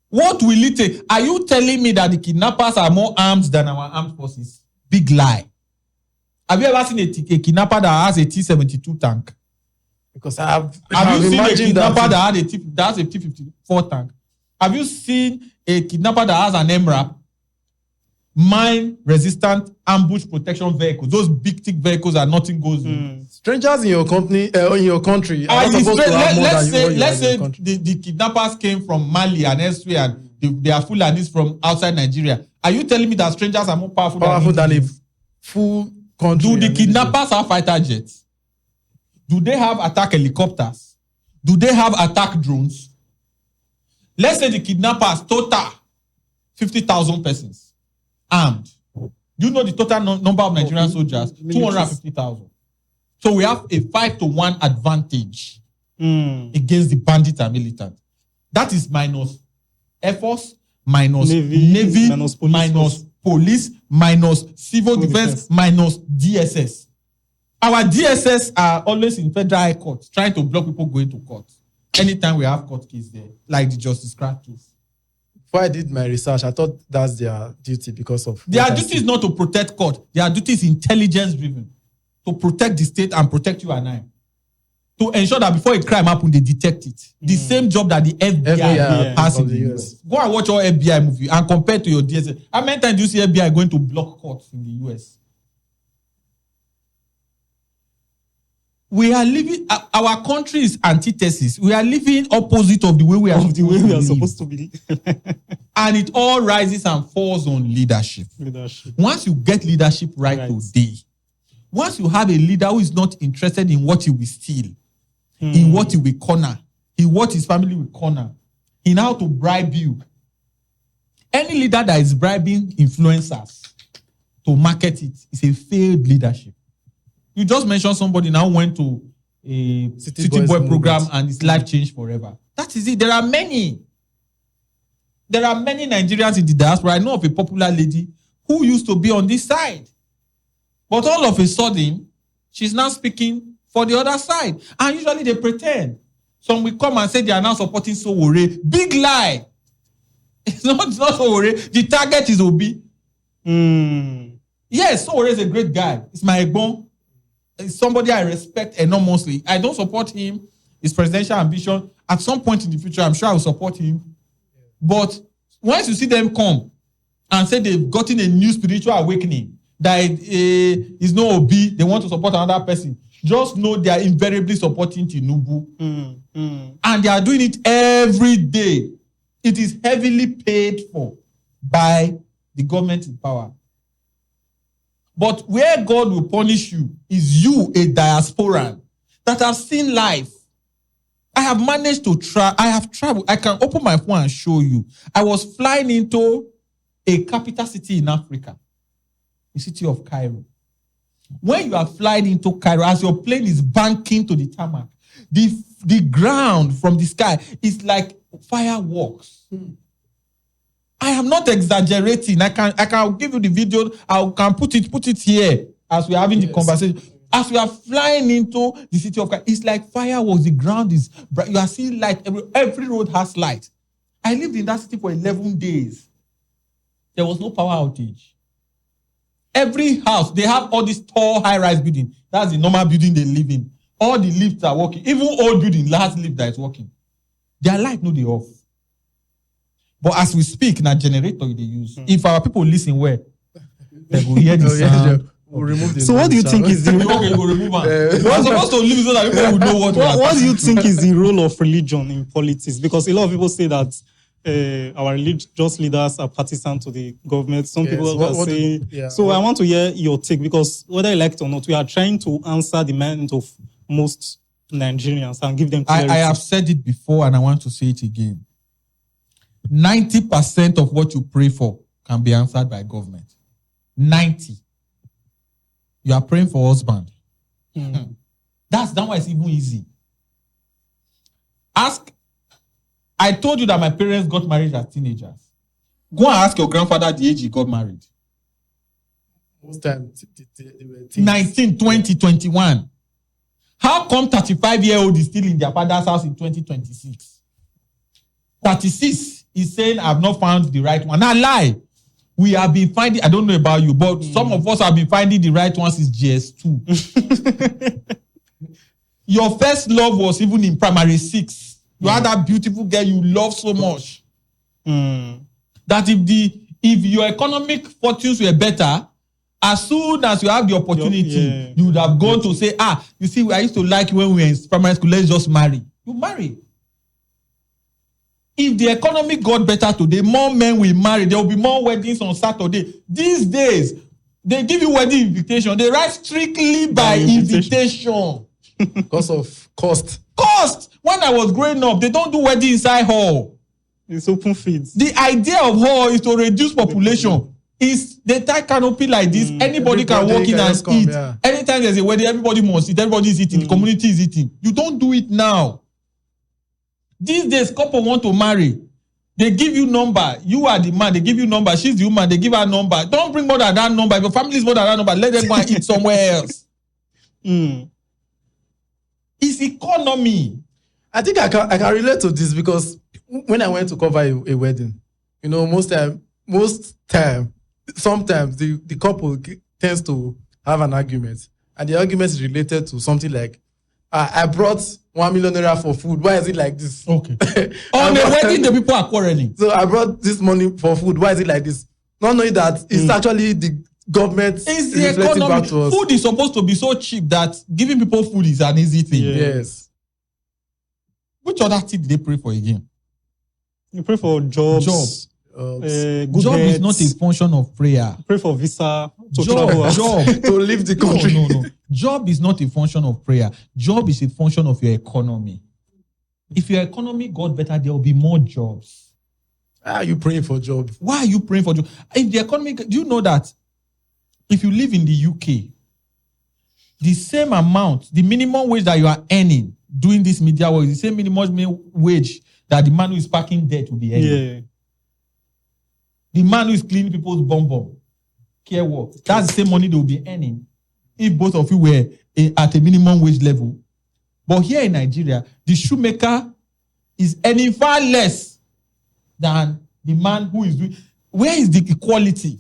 What will it take? Are you telling me that the kidnappers are more armed than our armed forces? Big lie. Have you ever seen a kidnapper that has a T-72 tank? Because have you seen a kidnapper that that has a T-54 tank? Have you seen a kidnapper that has an MRAP? Mine-resistant ambush protection vehicles. Those big, thick vehicles that nothing goes in. Strangers in your company, in your country, are not supposed to have more than let's say in the kidnappers came from Mali and elsewhere, and they are Fulanis from outside Nigeria. Are you telling me that strangers are more powerful than a full country? Do the kidnappers have fighter jets? Do they have attack helicopters? Do they have attack drones? Let's say the kidnappers total 50,000 persons armed. Do you know the total number of Nigerian soldiers? 250,000. So we have a 5-to-1 advantage against the bandits and militants. That is minus Air Force, minus Navy, minus police, minus civil defense, minus DSS. Our DSS are always in federal high court trying to block people going to court. Anytime we have court case there, like the Justice Crack case. Before I did my research, I thought that's their duty because of... Their duty is not to protect court. Their duty is intelligence-driven. To protect the state and protect you and I. To ensure that before a crime happens, they detect it. The same job that the FBI has in the US. Go and watch your FBI movie and compare to your DSS. How many times do you see FBI going to block courts in the US? We are living, our country is antithesis. We are living opposite of the way we are, supposed to be. And it all rises and falls on leadership. Once you get leadership right today, once you have a leader who is not interested in what he will steal, in what he will corner, in what his family will corner, in how to bribe you. Any leader that is bribing influencers to market it is a failed leadership. You just mentioned somebody now went to a City Boy program and his life changed forever. That is it. There are many Nigerians in the diaspora. I know of a popular lady who used to be on this side. But all of a sudden, she's now speaking for the other side. And usually they pretend. Some will come and say they are now supporting Sowore. Big lie. It's not Sowore. The target is Obi. Yes, Sowore is a great guy. It's my Egbon. It's somebody I respect enormously. I don't support him. His presidential ambition. At some point in the future, I'm sure I will support him. But once you see them come and say they've gotten a new spiritual awakening, that is no Obi, they want to support another person, just know they are invariably supporting Tinubu. And they are doing it every day. It is heavily paid for by the government in power. But where God will punish you is you, a diasporan, that has seen life. I have managed to I have traveled. I can open my phone and show you. I was flying into a capital city in Africa, the city of Cairo. When you are flying into Cairo, as your plane is banking to the tarmac, the ground from the sky is like fireworks. I am not exaggerating. I can give you the video. I can put it here as we are having the conversation. As we are flying into the city of Cairo, it's like fireworks. The ground is bright. You are seeing light. Every road has light. I lived in that city for 11 days. There was no power outage. Every house, they have all these tall, high-rise buildings. That's the normal building they live in. All the lifts are working. Even old building, last lift that is working. Their light, no, they off. But as we speak, now generator they use. If our people listen well, they will hear the sound We'll remove the So what do you think is the Okay, go remove am. We're supposed to leave it so that people will know what we are what do you talking think is the role of religion in politics? Because a lot of people say that our religious leaders are partisan to the government. Some Yes, people what are do- saying. yeah, So what- I want to hear your take, because whether you like it or not, we are trying to answer the mind of most Nigerians and give them clarity. I have said it before and I want to say it again. 90% of what you pray for can be answered by government. 90. You are praying for husband. That's why it's even easy. I told you that my parents got married as teenagers. Go and ask your grandfather the age he got married. Most times they were teens. 19, 20, 21. How come 35-year-old is still in their father's house in 2026? 36 is saying, I've not found the right one. Now, lie. We have been finding, I don't know about you, but some of us have been finding the right ones since GS2. Your first love was even in primary 6. You had that beautiful girl you love so much. That if your economic fortunes were better, as soon as you have the opportunity, you would have gone to say, you see, I used to like you when we were in primary school, let's just marry. You marry. If the economy got better today, more men will marry. There will be more weddings on Saturday. These days, they give you wedding invitation. They write strictly by invitation. Because of cost. Cost! When I was growing up, they don't do wedding inside hall. It's open feeds. The idea of hall is to reduce population. Is the tie canopy like this, anybody can walk in and eat. Yeah. Anytime there's a wedding, everybody must eat. Everybody is eating. The community is eating. You don't do it now. These days, couple want to marry. They give you number. You are the man. They give you number. She's the woman. They give her number. Don't bring more than that number. If your family is more than that number, let them go and eat somewhere else. It's economy. I think I can relate to this because when I went to cover a wedding, you know, sometimes the couple tends to have an argument, and the argument is related to something like, I brought 1 million naira for food. Why is it like this? Okay. On a wedding, the people are quarreling. So I brought this money for food. Why is it like this? Not knowing that it's actually the government It's the reflecting back to economy. us. Food is supposed to be so cheap that giving people food is an easy thing. Yes. Which other thing did they pray for again? You pray for jobs. Good Job is health. not a function of prayer. Pray for visa to travel out. Job. To leave the country. No. Job is not a function of prayer. Job is a function of your economy. If your economy got better, there will be more jobs. Are you praying for job? Why are you praying for job? If the economy, do you know that if you live in the UK, the same amount, the minimum wage that you are earning doing this media work is the same minimum wage that the man who is packing debt will be earning. Yeah. The man who is cleaning people's bum care work, that's the same money they will be earning if both of you were at a minimum wage level. But here in Nigeria, the shoemaker is earning far less than the man who is doing. Where is the equality?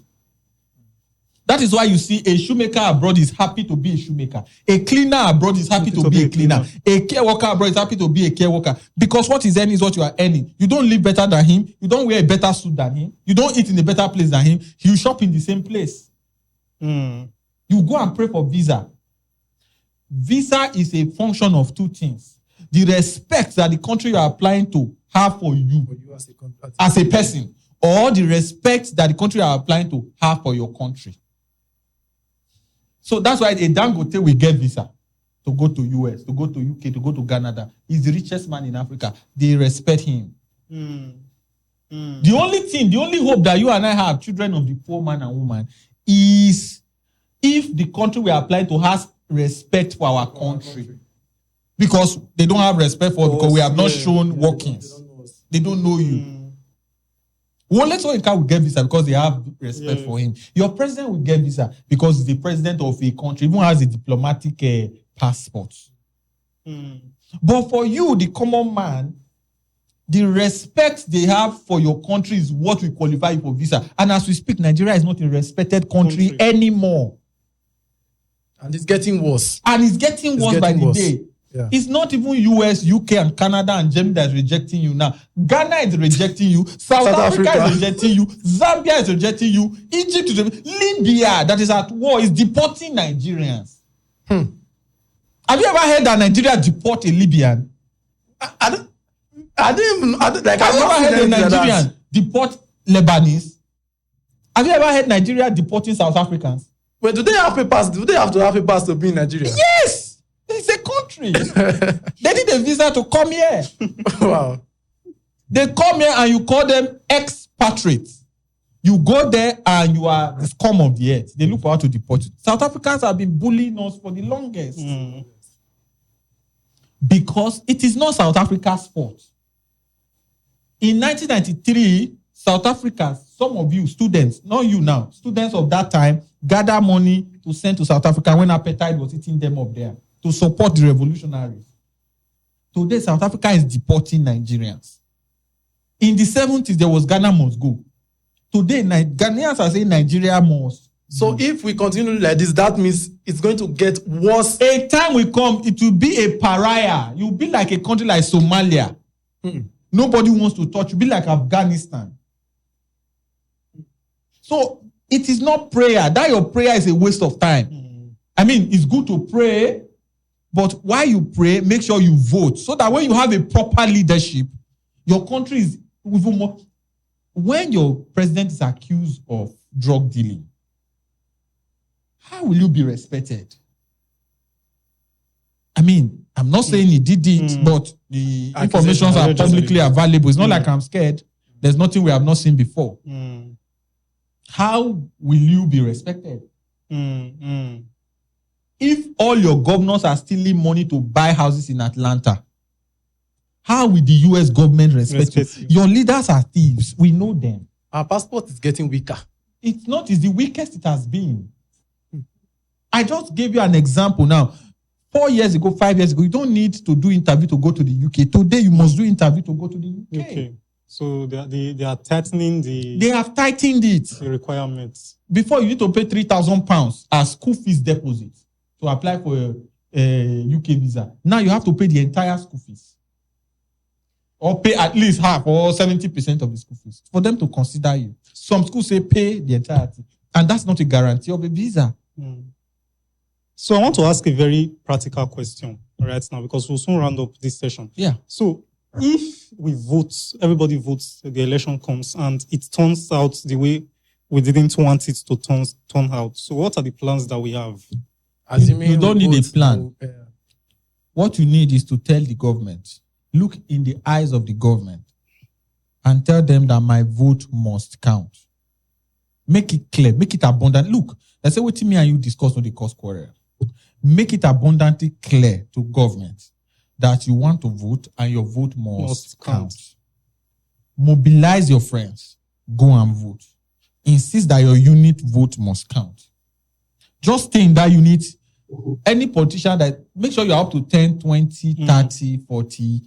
That is why you see a shoemaker abroad is happy to be a shoemaker. A cleaner abroad is happy to be a cleaner. A care worker abroad is happy to be a care worker. Because what he's earning is what you are earning. You don't live better than him. You don't wear a better suit than him. You don't eat in a better place than him. You shop in the same place. You go and pray for visa. Visa is a function of two things. The respect that the country you are applying to have for you as a person, or the respect that the country you are applying to have for your country. So that's why a Dangote will get visa to go to US, to go to UK, to go to Canada. He's the richest man in Africa. They respect him. The only hope that you and I have, children of the poor man and woman, is if the country we are applying to has respect for our country. Because they don't have respect for us because we have not shown workings. They don't know you. Well, let's say will get visa because they have respect for him. Your president will get visa because he's the president of a country, even has a diplomatic passport. But for you, the common man, the respect they have for your country is what will qualify you for visa. And as we speak, Nigeria is not a respected country anymore. And it's getting worse. And it's getting worse by the day. Yeah. It's not even US, UK, and Canada and Germany that is rejecting you now. Ghana is rejecting you. South Africa is rejecting you. Zambia is rejecting you. Egypt is rejecting Libya, that is at war, is deporting Nigerians. Have you ever heard that Nigeria deport a Libyan? I didn't Have you ever heard a Nigerian deport Lebanese? Have you ever heard Nigeria deporting South Africans? Well, do they have papers? Do they have to have papers to be in Nigeria? Yes! It's a country. They need a visa to come here. Wow. They come here and you call them expatriates. You go there and you are the scum of the earth. They look for how to deport you. South Africans have been bullying us for the longest. Because it is not South Africa's fault. In 1993, South Africa, some of you students, not you now, students of that time, gather money to send to South Africa when apartheid was eating them up there to support the revolutionaries. Today, South Africa is deporting Nigerians. In the 70s, there was Ghana must go. Today, Ghanaians are saying Nigeria must. So if we continue like this, that means it's going to get worse. A time will come, it will be a pariah. You'll be like a country like Somalia. Nobody wants to touch you. Be like Afghanistan. So it is not prayer. That your prayer is a waste of time. I mean, it's good to pray, but while you pray, make sure you vote so that when you have a proper leadership, your country is even more. When your president is accused of drug dealing, how will you be respected? I mean, I'm not saying he did it, but the informations are publicly available. It's not like I'm scared. There's nothing we have not seen before. How will you be respected? If all your governors are stealing money to buy houses in Atlanta, how will the US government respect you? Your leaders are thieves. We know them. Our passport is getting weaker. It's not. It's the weakest it has been. I just gave you an example now. 4 years ago, 5 years ago, you don't need to do interview to go to the UK. Today, you must do interview to go to the UK. Okay. So they are tightening They have tightened it. the requirements. Before, you need to pay £3,000 as school fees deposit to apply for a UK visa. Now you have to pay the entire school fees. Or pay at least half or 70% of the school fees for them to consider you. Some schools say pay the entirety. And that's not a guarantee of a visa. So I want to ask a very practical question right now because we'll soon round up this session. Yeah. So if we vote, everybody votes, the election comes and it turns out the way we didn't want it to turn out. So what are the plans that we have? You don't need a plan. What you need is to tell the government, look in the eyes of the government and tell them that my vote must count. Make it clear, make it abundant. Look, let's say what me and you discuss on the cause quarrel. Make it abundantly clear to government that you want to vote and your vote must count. Mobilize your friends. Go and vote. Insist that your unit vote must count. Just stay in that unit. Any politician that, make sure you're up to 10, 20, 30, 40.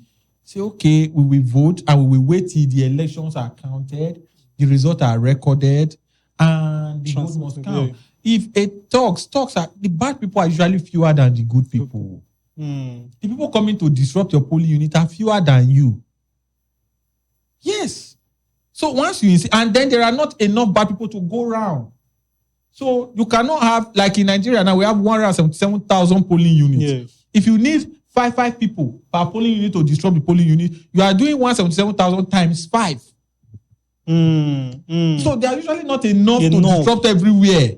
Say, okay, we will vote and we will wait till the elections are counted, the results are recorded, and the vote must count. If it talks are, the bad people are usually fewer than the good people. The people coming to disrupt your polling unit are fewer than you. Yes. So once you insist, and then there are not enough bad people to go around. So you cannot have, like in Nigeria now, we have 177,000 polling units. Yes. If you need five people per polling unit to disrupt the polling unit, you are doing 177,000 times 5. So there are usually not enough to disrupt everywhere.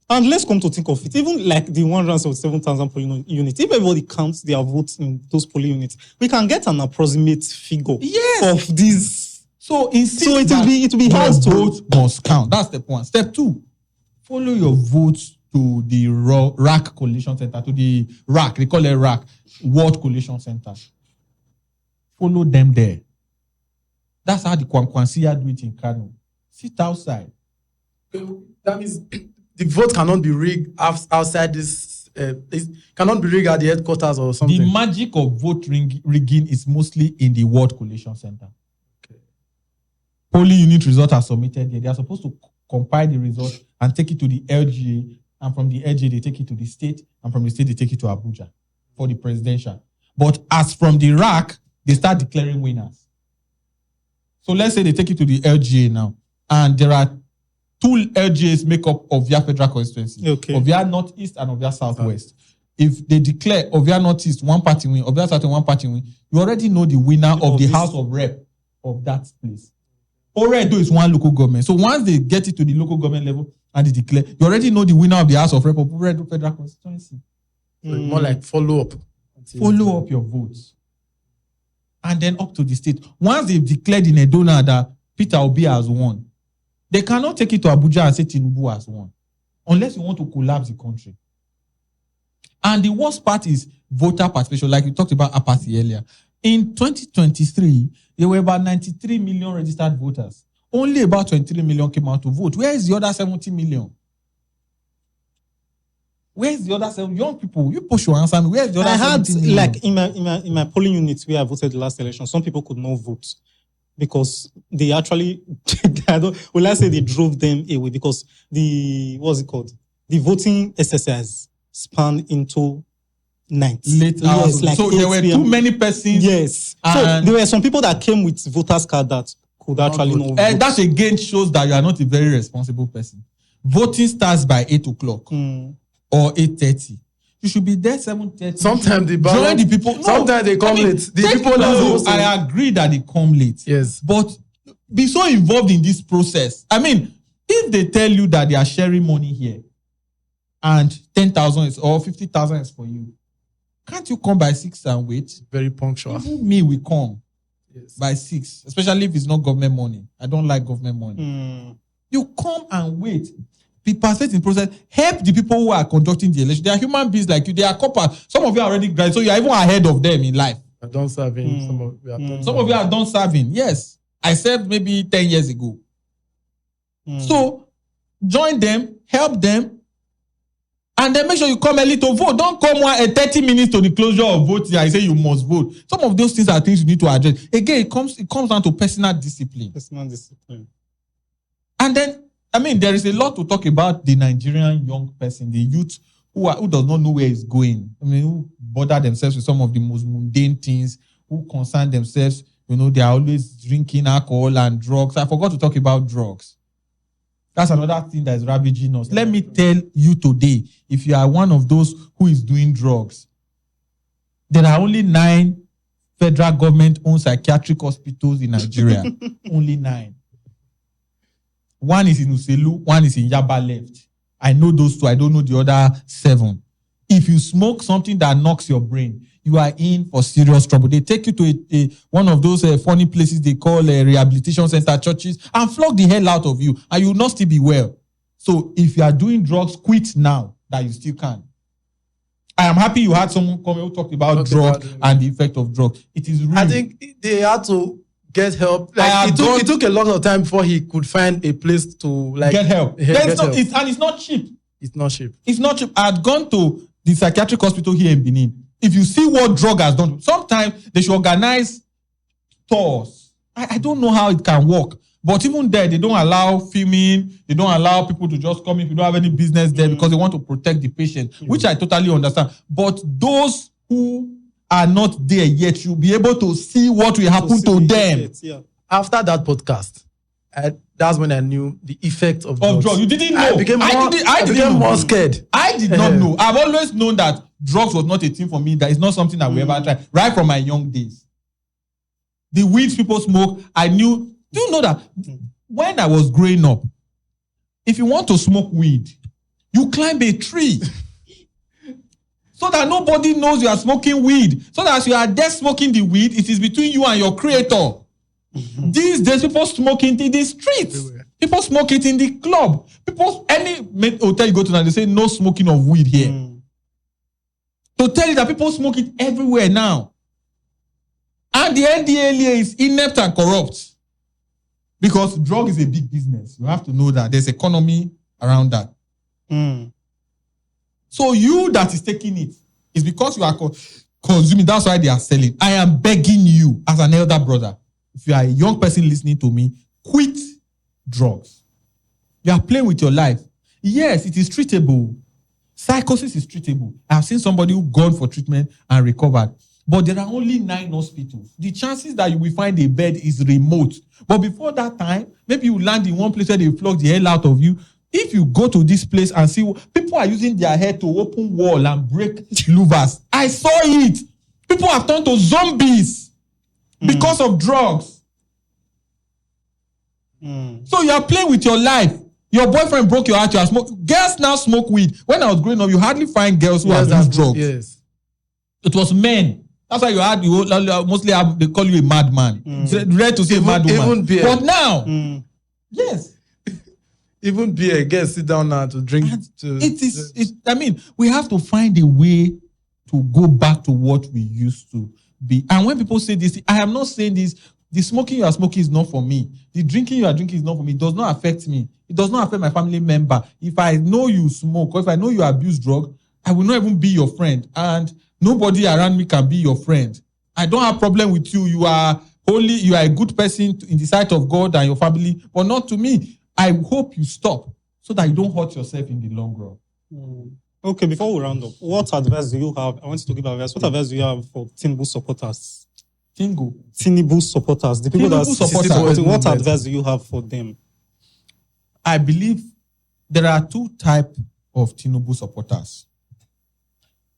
And let's come to think of it, even like the 177,000 polling units, if everybody counts their votes in those polling units, we can get an approximate figure of these. So it will be hard to vote must count. That's step 1. Step 2, follow your votes to the RAC Coalition Center, to the RAC, they call it RAC, World Coalition Center. Follow them there. That's how the Kwankwansiya do it in Kano. Sit outside. That means the vote cannot be rigged outside this. It cannot be rigged at the headquarters or something. The magic of vote rigging is mostly in the World Coalition Center. Okay. Polling unit results are submitted there. They are supposed to compile the results and take it to the LGA, and from the LGA they take it to the state, and from the state they take it to Abuja. for the presidential. But as from the rack, they start declaring winners. So let's say they take it to the LGA now, and there are 2 LGAs make up Ovia Federal Constituency. Okay. Ovia Northeast and Ovia Southwest. If they declare Ovia Northeast, one party win, Ovia Southwest, one party win, you already know the winner of the House of Rep of that place. Already is one local government. So once they get it to the local government level and they declare, you already know the winner of the House of Rep of Oredo Federal Constituency. So more like follow up. Follow up your votes. And then up to the state. Once they've declared in Edona that Peter Obi has won, they cannot take it to Abuja and say Tinubu has won. Unless you want to collapse the country. And the worst part is voter participation, like you talked about apathy earlier. In 2023, there were about 93 million registered voters. Only about 23 million came out to vote. Where is the other 70 million? Where is the other 7 young people? You push your answer me. Where is the other 70 million? Like in my polling units where I voted the last election, some people could not vote because they actually, will I say they drove them away because the voting exercise spanned into night. Late hours. Yes, like so there were too many persons. Yes. So there were some people that came with voters card that could actually not vote. That again shows that you are not a very responsible person. Voting starts by 8 o'clock or 8:30. You should be there 7:30. Sometimes the join the people. No, sometimes they come late. The people I agree that they come late. Yes. But be so involved in this process. I mean, if they tell you that they are sharing money here and 10,000 is or 50,000 is for you, can't you come by 6 and wait? Very punctual. Even me will come by 6, especially if it's not government money. I don't like government money. You come and wait. Be participate in the process. Help the people who are conducting the election. They are human beings like you. They are coppers. Some of you are already graduated, so you are even ahead of them in life. I've done serving. Some of you are done serving. Yes. I served maybe 10 years ago. So join them, help them, and then make sure you come early to vote. Don't come 30 minutes to the closure of voting and say you must vote. Some of those things are things you need to address. Again, it comes down to personal discipline. And then, I mean, there is a lot to talk about the Nigerian young person, the youth who does not know where it's going. I mean, who bother themselves with some of the most mundane things, who concern themselves, they are always drinking alcohol and drugs. I forgot to talk about drugs. That's another thing that is ravaging us. Let me tell you today, if you are one of those who is doing drugs, there are only 9 federal government-owned psychiatric hospitals in Nigeria. Only 9. One is in Uselu, one is in Yaba left. I know those 2. I don't know the other 7. If you smoke something that knocks your brain, you are in for serious trouble. They take you to one of those funny places they call rehabilitation center churches and flog the hell out of you, and you will not still be well. So if you are doing drugs, quit now that you still can. I am happy you had someone come who talked about drugs and the effect of drugs. It is real. I think they had to get help. Like it took a lot of time before he could find a place to get help. And it's not cheap. It's not cheap. It's not cheap. I had gone to the psychiatric hospital here in Benin. If you see what drug has done, sometimes they should organize tours. I don't know how it can work. But even there, they don't allow filming. They don't allow people to just come if you don't have any business there because they want to protect the patient, which I totally understand. But those who are not there yet, you'll be able to see what will happen to them. After that podcast, that's when I knew the effect of drugs. You didn't know. I became more scared. I did not know. I've always known that drugs was not a thing for me. That is not something that we ever tried. Right from my young days. The weeds people smoke, I knew. Do you know that when I was growing up, if you want to smoke weed, you climb a tree. So that nobody knows you are smoking weed. So that as you are there smoking the weed, it is between you and your creator. These days, people smoke it in the streets. Everywhere. People smoke it in the club. Any hotel you go to now, they say no smoking of weed here. To tell you that people smoke it everywhere now. And the NDLEA is inept and corrupt. Because drug is a big business. You have to know that there's economy around that. So you that is taking it is because you are consuming. That's why they are selling. I am begging you as an elder brother. If you are a young person listening to me, quit drugs. You are playing with your life. Yes, it is treatable. Psychosis is treatable. I've seen somebody who gone for treatment and recovered. But there are only 9 hospitals. The chances that you will find a bed is remote. But before that time, maybe you land in one place where they flog the hell out of you. If you go to this place and see people are using their head to open wall and break louvers. I saw it. People have turned to zombies because of drugs. So you are playing with your life. Your boyfriend broke your heart. You are smoking. Girls now smoke weed. When I was growing up, you hardly find girls who have used drugs. Yes. It was men. That's why you mostly they call you a madman. Rare to say mad woman. Even beer. But now, yes. Even beer, girls sit down now to drink. I mean, we have to find a way to go back to what we used to be. And when people say this, I am not saying this. The smoking you are smoking is not for me. The drinking you are drinking is not for me. It does not affect me. It does not affect my family member. If I know you smoke or if I know you abuse drugs, I will not even be your friend. And nobody around me can be your friend. I don't have problem with you. You are holy. You are a good person in the sight of God and your family, but not to me. I hope you stop so that you don't hurt yourself in the long run. Okay, before we round up, what advice do you have? I want you to give advice. What advice do you have for Tinubu supporters? Tinubu supporters. The people that supporters. What advice do you have for them? I believe there are 2 types of Tinubu supporters.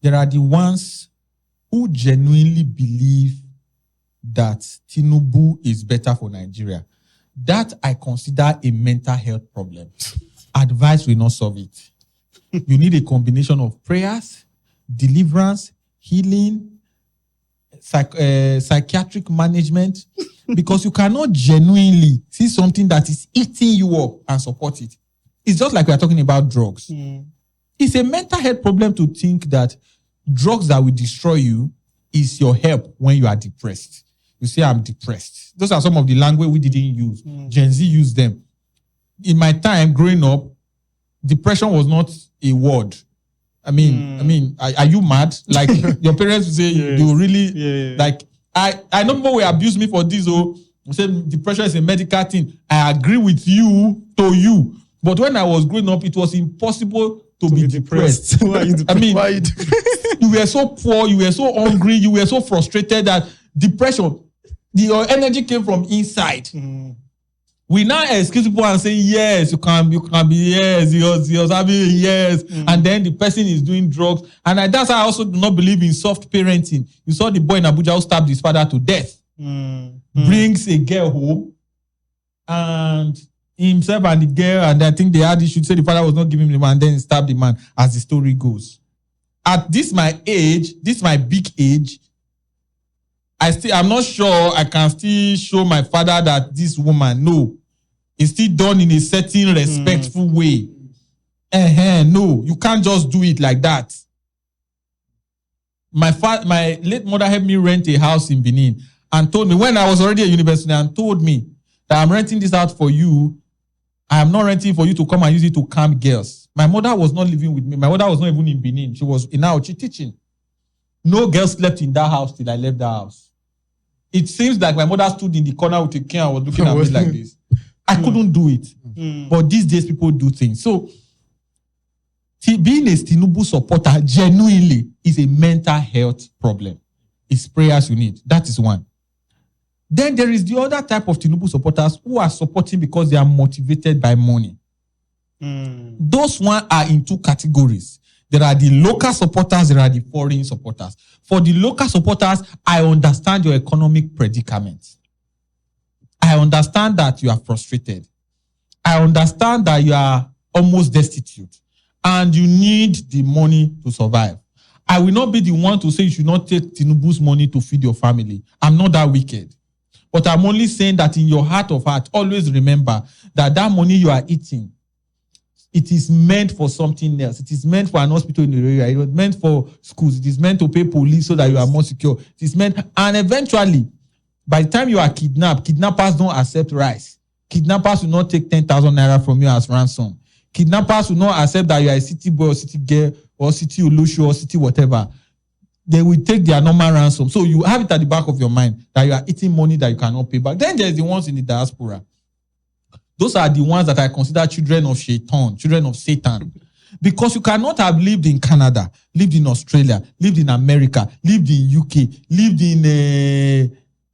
There are the ones who genuinely believe that Tinubu is better for Nigeria. That I consider a mental health problem. Advice will not solve it. You need a combination of prayers, deliverance, healing, psychiatric management, because you cannot genuinely see something that is eating you up and support it. It's just like we are talking about drugs. It's a mental health problem to think that drugs that will destroy you is your help when you are depressed. You say, I'm depressed. Those are some of the language we didn't use. Gen Z used them. In my time growing up, depression was not a word. I mean, are you mad? Like your parents would say, yes. you really like. I know people will abuse me for this. Say depression is a medical thing. I agree with you. But when I was growing up, it was impossible to be depressed. Why are you depressed? I mean, Why are you depressed? you were so poor, you were so hungry, you were so frustrated that depression, your energy came from inside. We now excuse people and say, yes, you can be, yes, you're having yes. And then the person is doing drugs. And that's why I also do not believe in soft parenting. You saw the boy in Abuja who stabbed his father to death. Brings a girl home and himself and the girl, and I think they had issues, say the father was not giving him the man, and then he stabbed the man, as the story goes. At this my age, this my big age, I'm not sure I can still show my father that this woman, no. It's still done in a certain respectful way. No, you can't just do it like that. My late mother helped me rent a house in Benin and told me, when I was already at university, and told me that I'm renting this out for you. I am not renting for you to come and use it to camp girls. My mother was not living with me. My mother was not even in Benin. She was in Auchi teaching. No girls slept in that house till I left that house. It seems like my mother stood in the corner with a cane and was looking at me like this. I couldn't do it. But these days, people do things. So, being a Tinubu supporter genuinely is a mental health problem. It's prayers you need. That is one. Then there is the other type of Tinubu supporters who are supporting because they are motivated by money. Those one are in 2 categories. There are the local supporters, there are the foreign supporters. For the local supporters, I understand your economic predicament. I understand that you are frustrated. I understand that you are almost destitute and you need the money to survive. I will not be the one to say you should not take Tinubu's money to feed your family. I'm not that wicked. But I'm only saying that in your heart of heart, always remember that money you are eating, it is meant for something else. It is meant for an hospital in the area. It was meant for schools. It is meant to pay police so that you are more secure. It is meant, and eventually, by the time you are kidnapped, kidnappers don't accept rice. Kidnappers will not take 10,000 naira from you as ransom. Kidnappers will not accept that you are a city boy or city girl or city Olusho or city whatever. They will take their normal ransom. So you have it at the back of your mind that you are eating money that you cannot pay back. Then there's the ones in the diaspora. Those are the ones that I consider children of Shaitan, children of Satan. Because you cannot have lived in Canada, lived in Australia, lived in America, lived in UK, lived in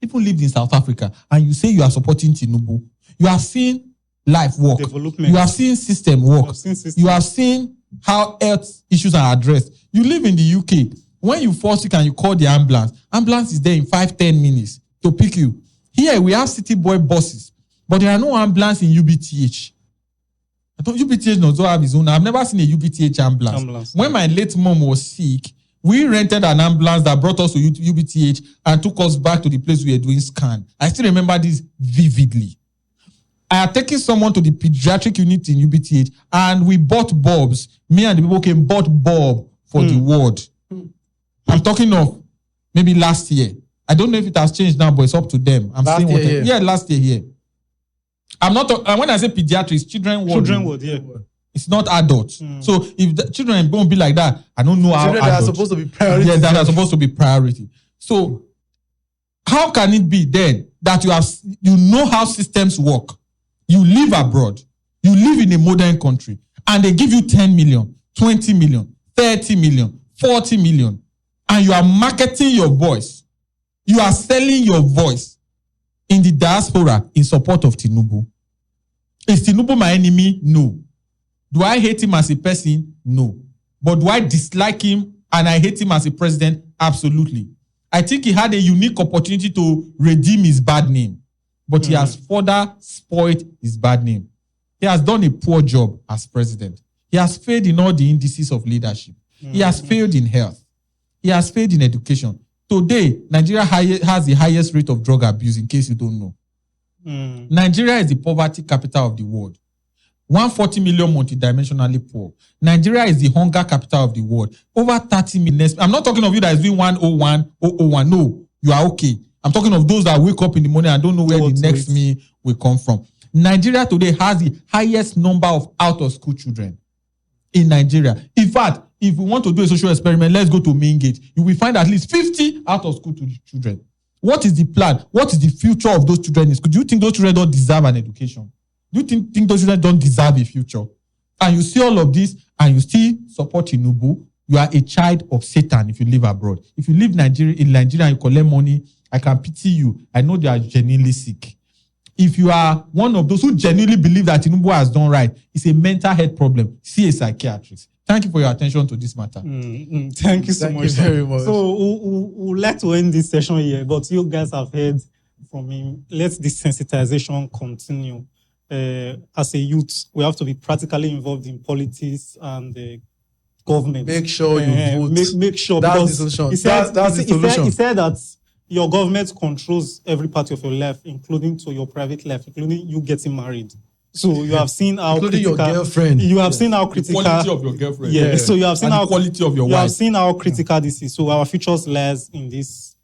even lived in South Africa, and you say you are supporting Tinubu. You have seen life work. Development. You have seen system work. You have seen how health issues are addressed. You live in the UK. When you fall sick and you call the ambulance is there in 5-10 minutes to pick you. Here we have city boy buses, but there are no ambulance in UBTH. I thought UBTH does not have his own. I've never seen a UBTH ambulance. When my late mom was sick, we rented an ambulance that brought us to UBTH and took us back to the place we were doing scan. I still remember this vividly. I had taken someone to the pediatric unit in UBTH and we bought bulbs. Me and the people came bought bulb for the ward. I'm talking of maybe last year. I don't know if it has changed now, but it's up to them. I'm saying what? Yeah, last year here. I'm not. When I say pediatrics, children ward. Yeah. It's not adults. So if the children don't be like that, I don't know how children adults. are supposed to be priority. Yeah, that are supposed to be priority. So how can it be then that you know how systems work? You live abroad, you live in a modern country, and they give you 10 million, 20 million, 30 million, 40 million, and you are marketing your voice. You are selling your voice in the diaspora in support of Tinubu. Is Tinubu my enemy? No. Do I hate him as a person? No. But do I dislike him and I hate him as a president? Absolutely. I think he had a unique opportunity to redeem his bad name, but he has further spoiled his bad name. He has done a poor job as president. He has failed in all the indices of leadership. He has failed in health. He has failed in education. Today, Nigeria has the highest rate of drug abuse, in case you don't know. Nigeria is the poverty capital of the world. 140 million multidimensionally poor. Nigeria is the hunger capital of the world. Over 30 million. I'm not talking of you that is doing 101, 001. No, you are okay. I'm talking of those that wake up in the morning and don't know where the next meal will come from. Nigeria today has the highest number of out-of-school children in Nigeria. In fact, if we want to do a social experiment, let's go to Main Gate. You will find at least 50 out-of-school children. What is the plan? What is the future of those children? Do you think those children don't deserve an education? Do you think those children don't deserve a future? And you see all of this and you still support Tinubu, you are a child of Satan if you live abroad. If you live in Nigeria and you collect money, I can pity you. I know they are genuinely sick. If you are one of those who genuinely believe that Tinubu has done right, it's a mental health problem. See a psychiatrist. Thank you for your attention to this matter. Thank you so much. Thank you very much. So we'd like to end this session here, but you guys have heard from him. Let this sensitization continue. As a youth, we have to be practically involved in politics and government. Make sure you vote. Make sure. That's the solution. That's the solution. He said that your government controls every part of your life, including to your private life, including you getting married. So you have seen how including critical, your girlfriend. You have seen how critical the quality of your girlfriend. Yeah. So you have seen and how the quality of your you wife. have seen how critical this is. So our futures lies in this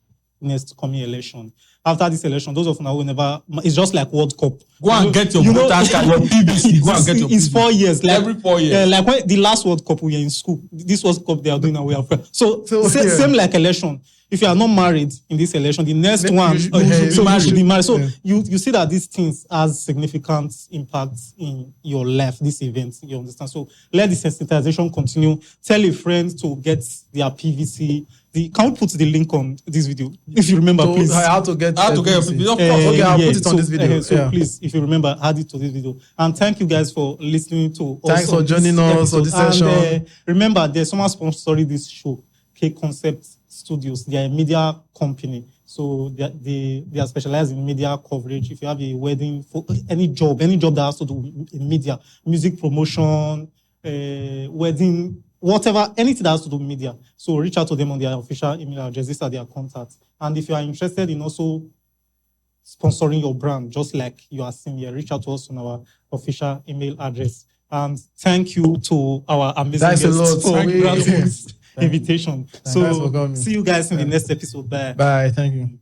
next coming election. After this election, those of now who never, it's just like World Cup. Go and get your voters card, your PVC. Go and get your It's PVC. 4 years. Like, Every 4 years. Like when the last World Cup we were in school, this World Cup they are doing now we are so yeah. same like election. If you are not married in this election, the next Then one you should be married. So Yeah. you see that these things has significant impact in your life. This event, you understand. So let the sensitization continue. Tell a friend to get their PVC. Can we put the link on this video if you remember, So please? how to get How to get your PVC. PVC. Okay, I'll put it on so, this video. So Yeah. please, if you remember, add it to this video. And thank you guys for listening to us. Thanks for on joining this us for this episode. And, session. remember, there's someone sponsoring this show, K Concept Studios. They are a media company. So they are specialized in media coverage. If you have a wedding, for any job that has to do with media, music promotion, wedding, whatever, anything that has to do with media. So reach out to them on their official email address. These are their contacts. And if you are interested in also sponsoring your brand, just like you are seeing here, reach out to us on our official email address. And thank you to our amazing Thanks a guests lot. for Thank you. granting this invitation. Thanks for So coming. see you guys in the next episode. Bye. Bye. Thank you.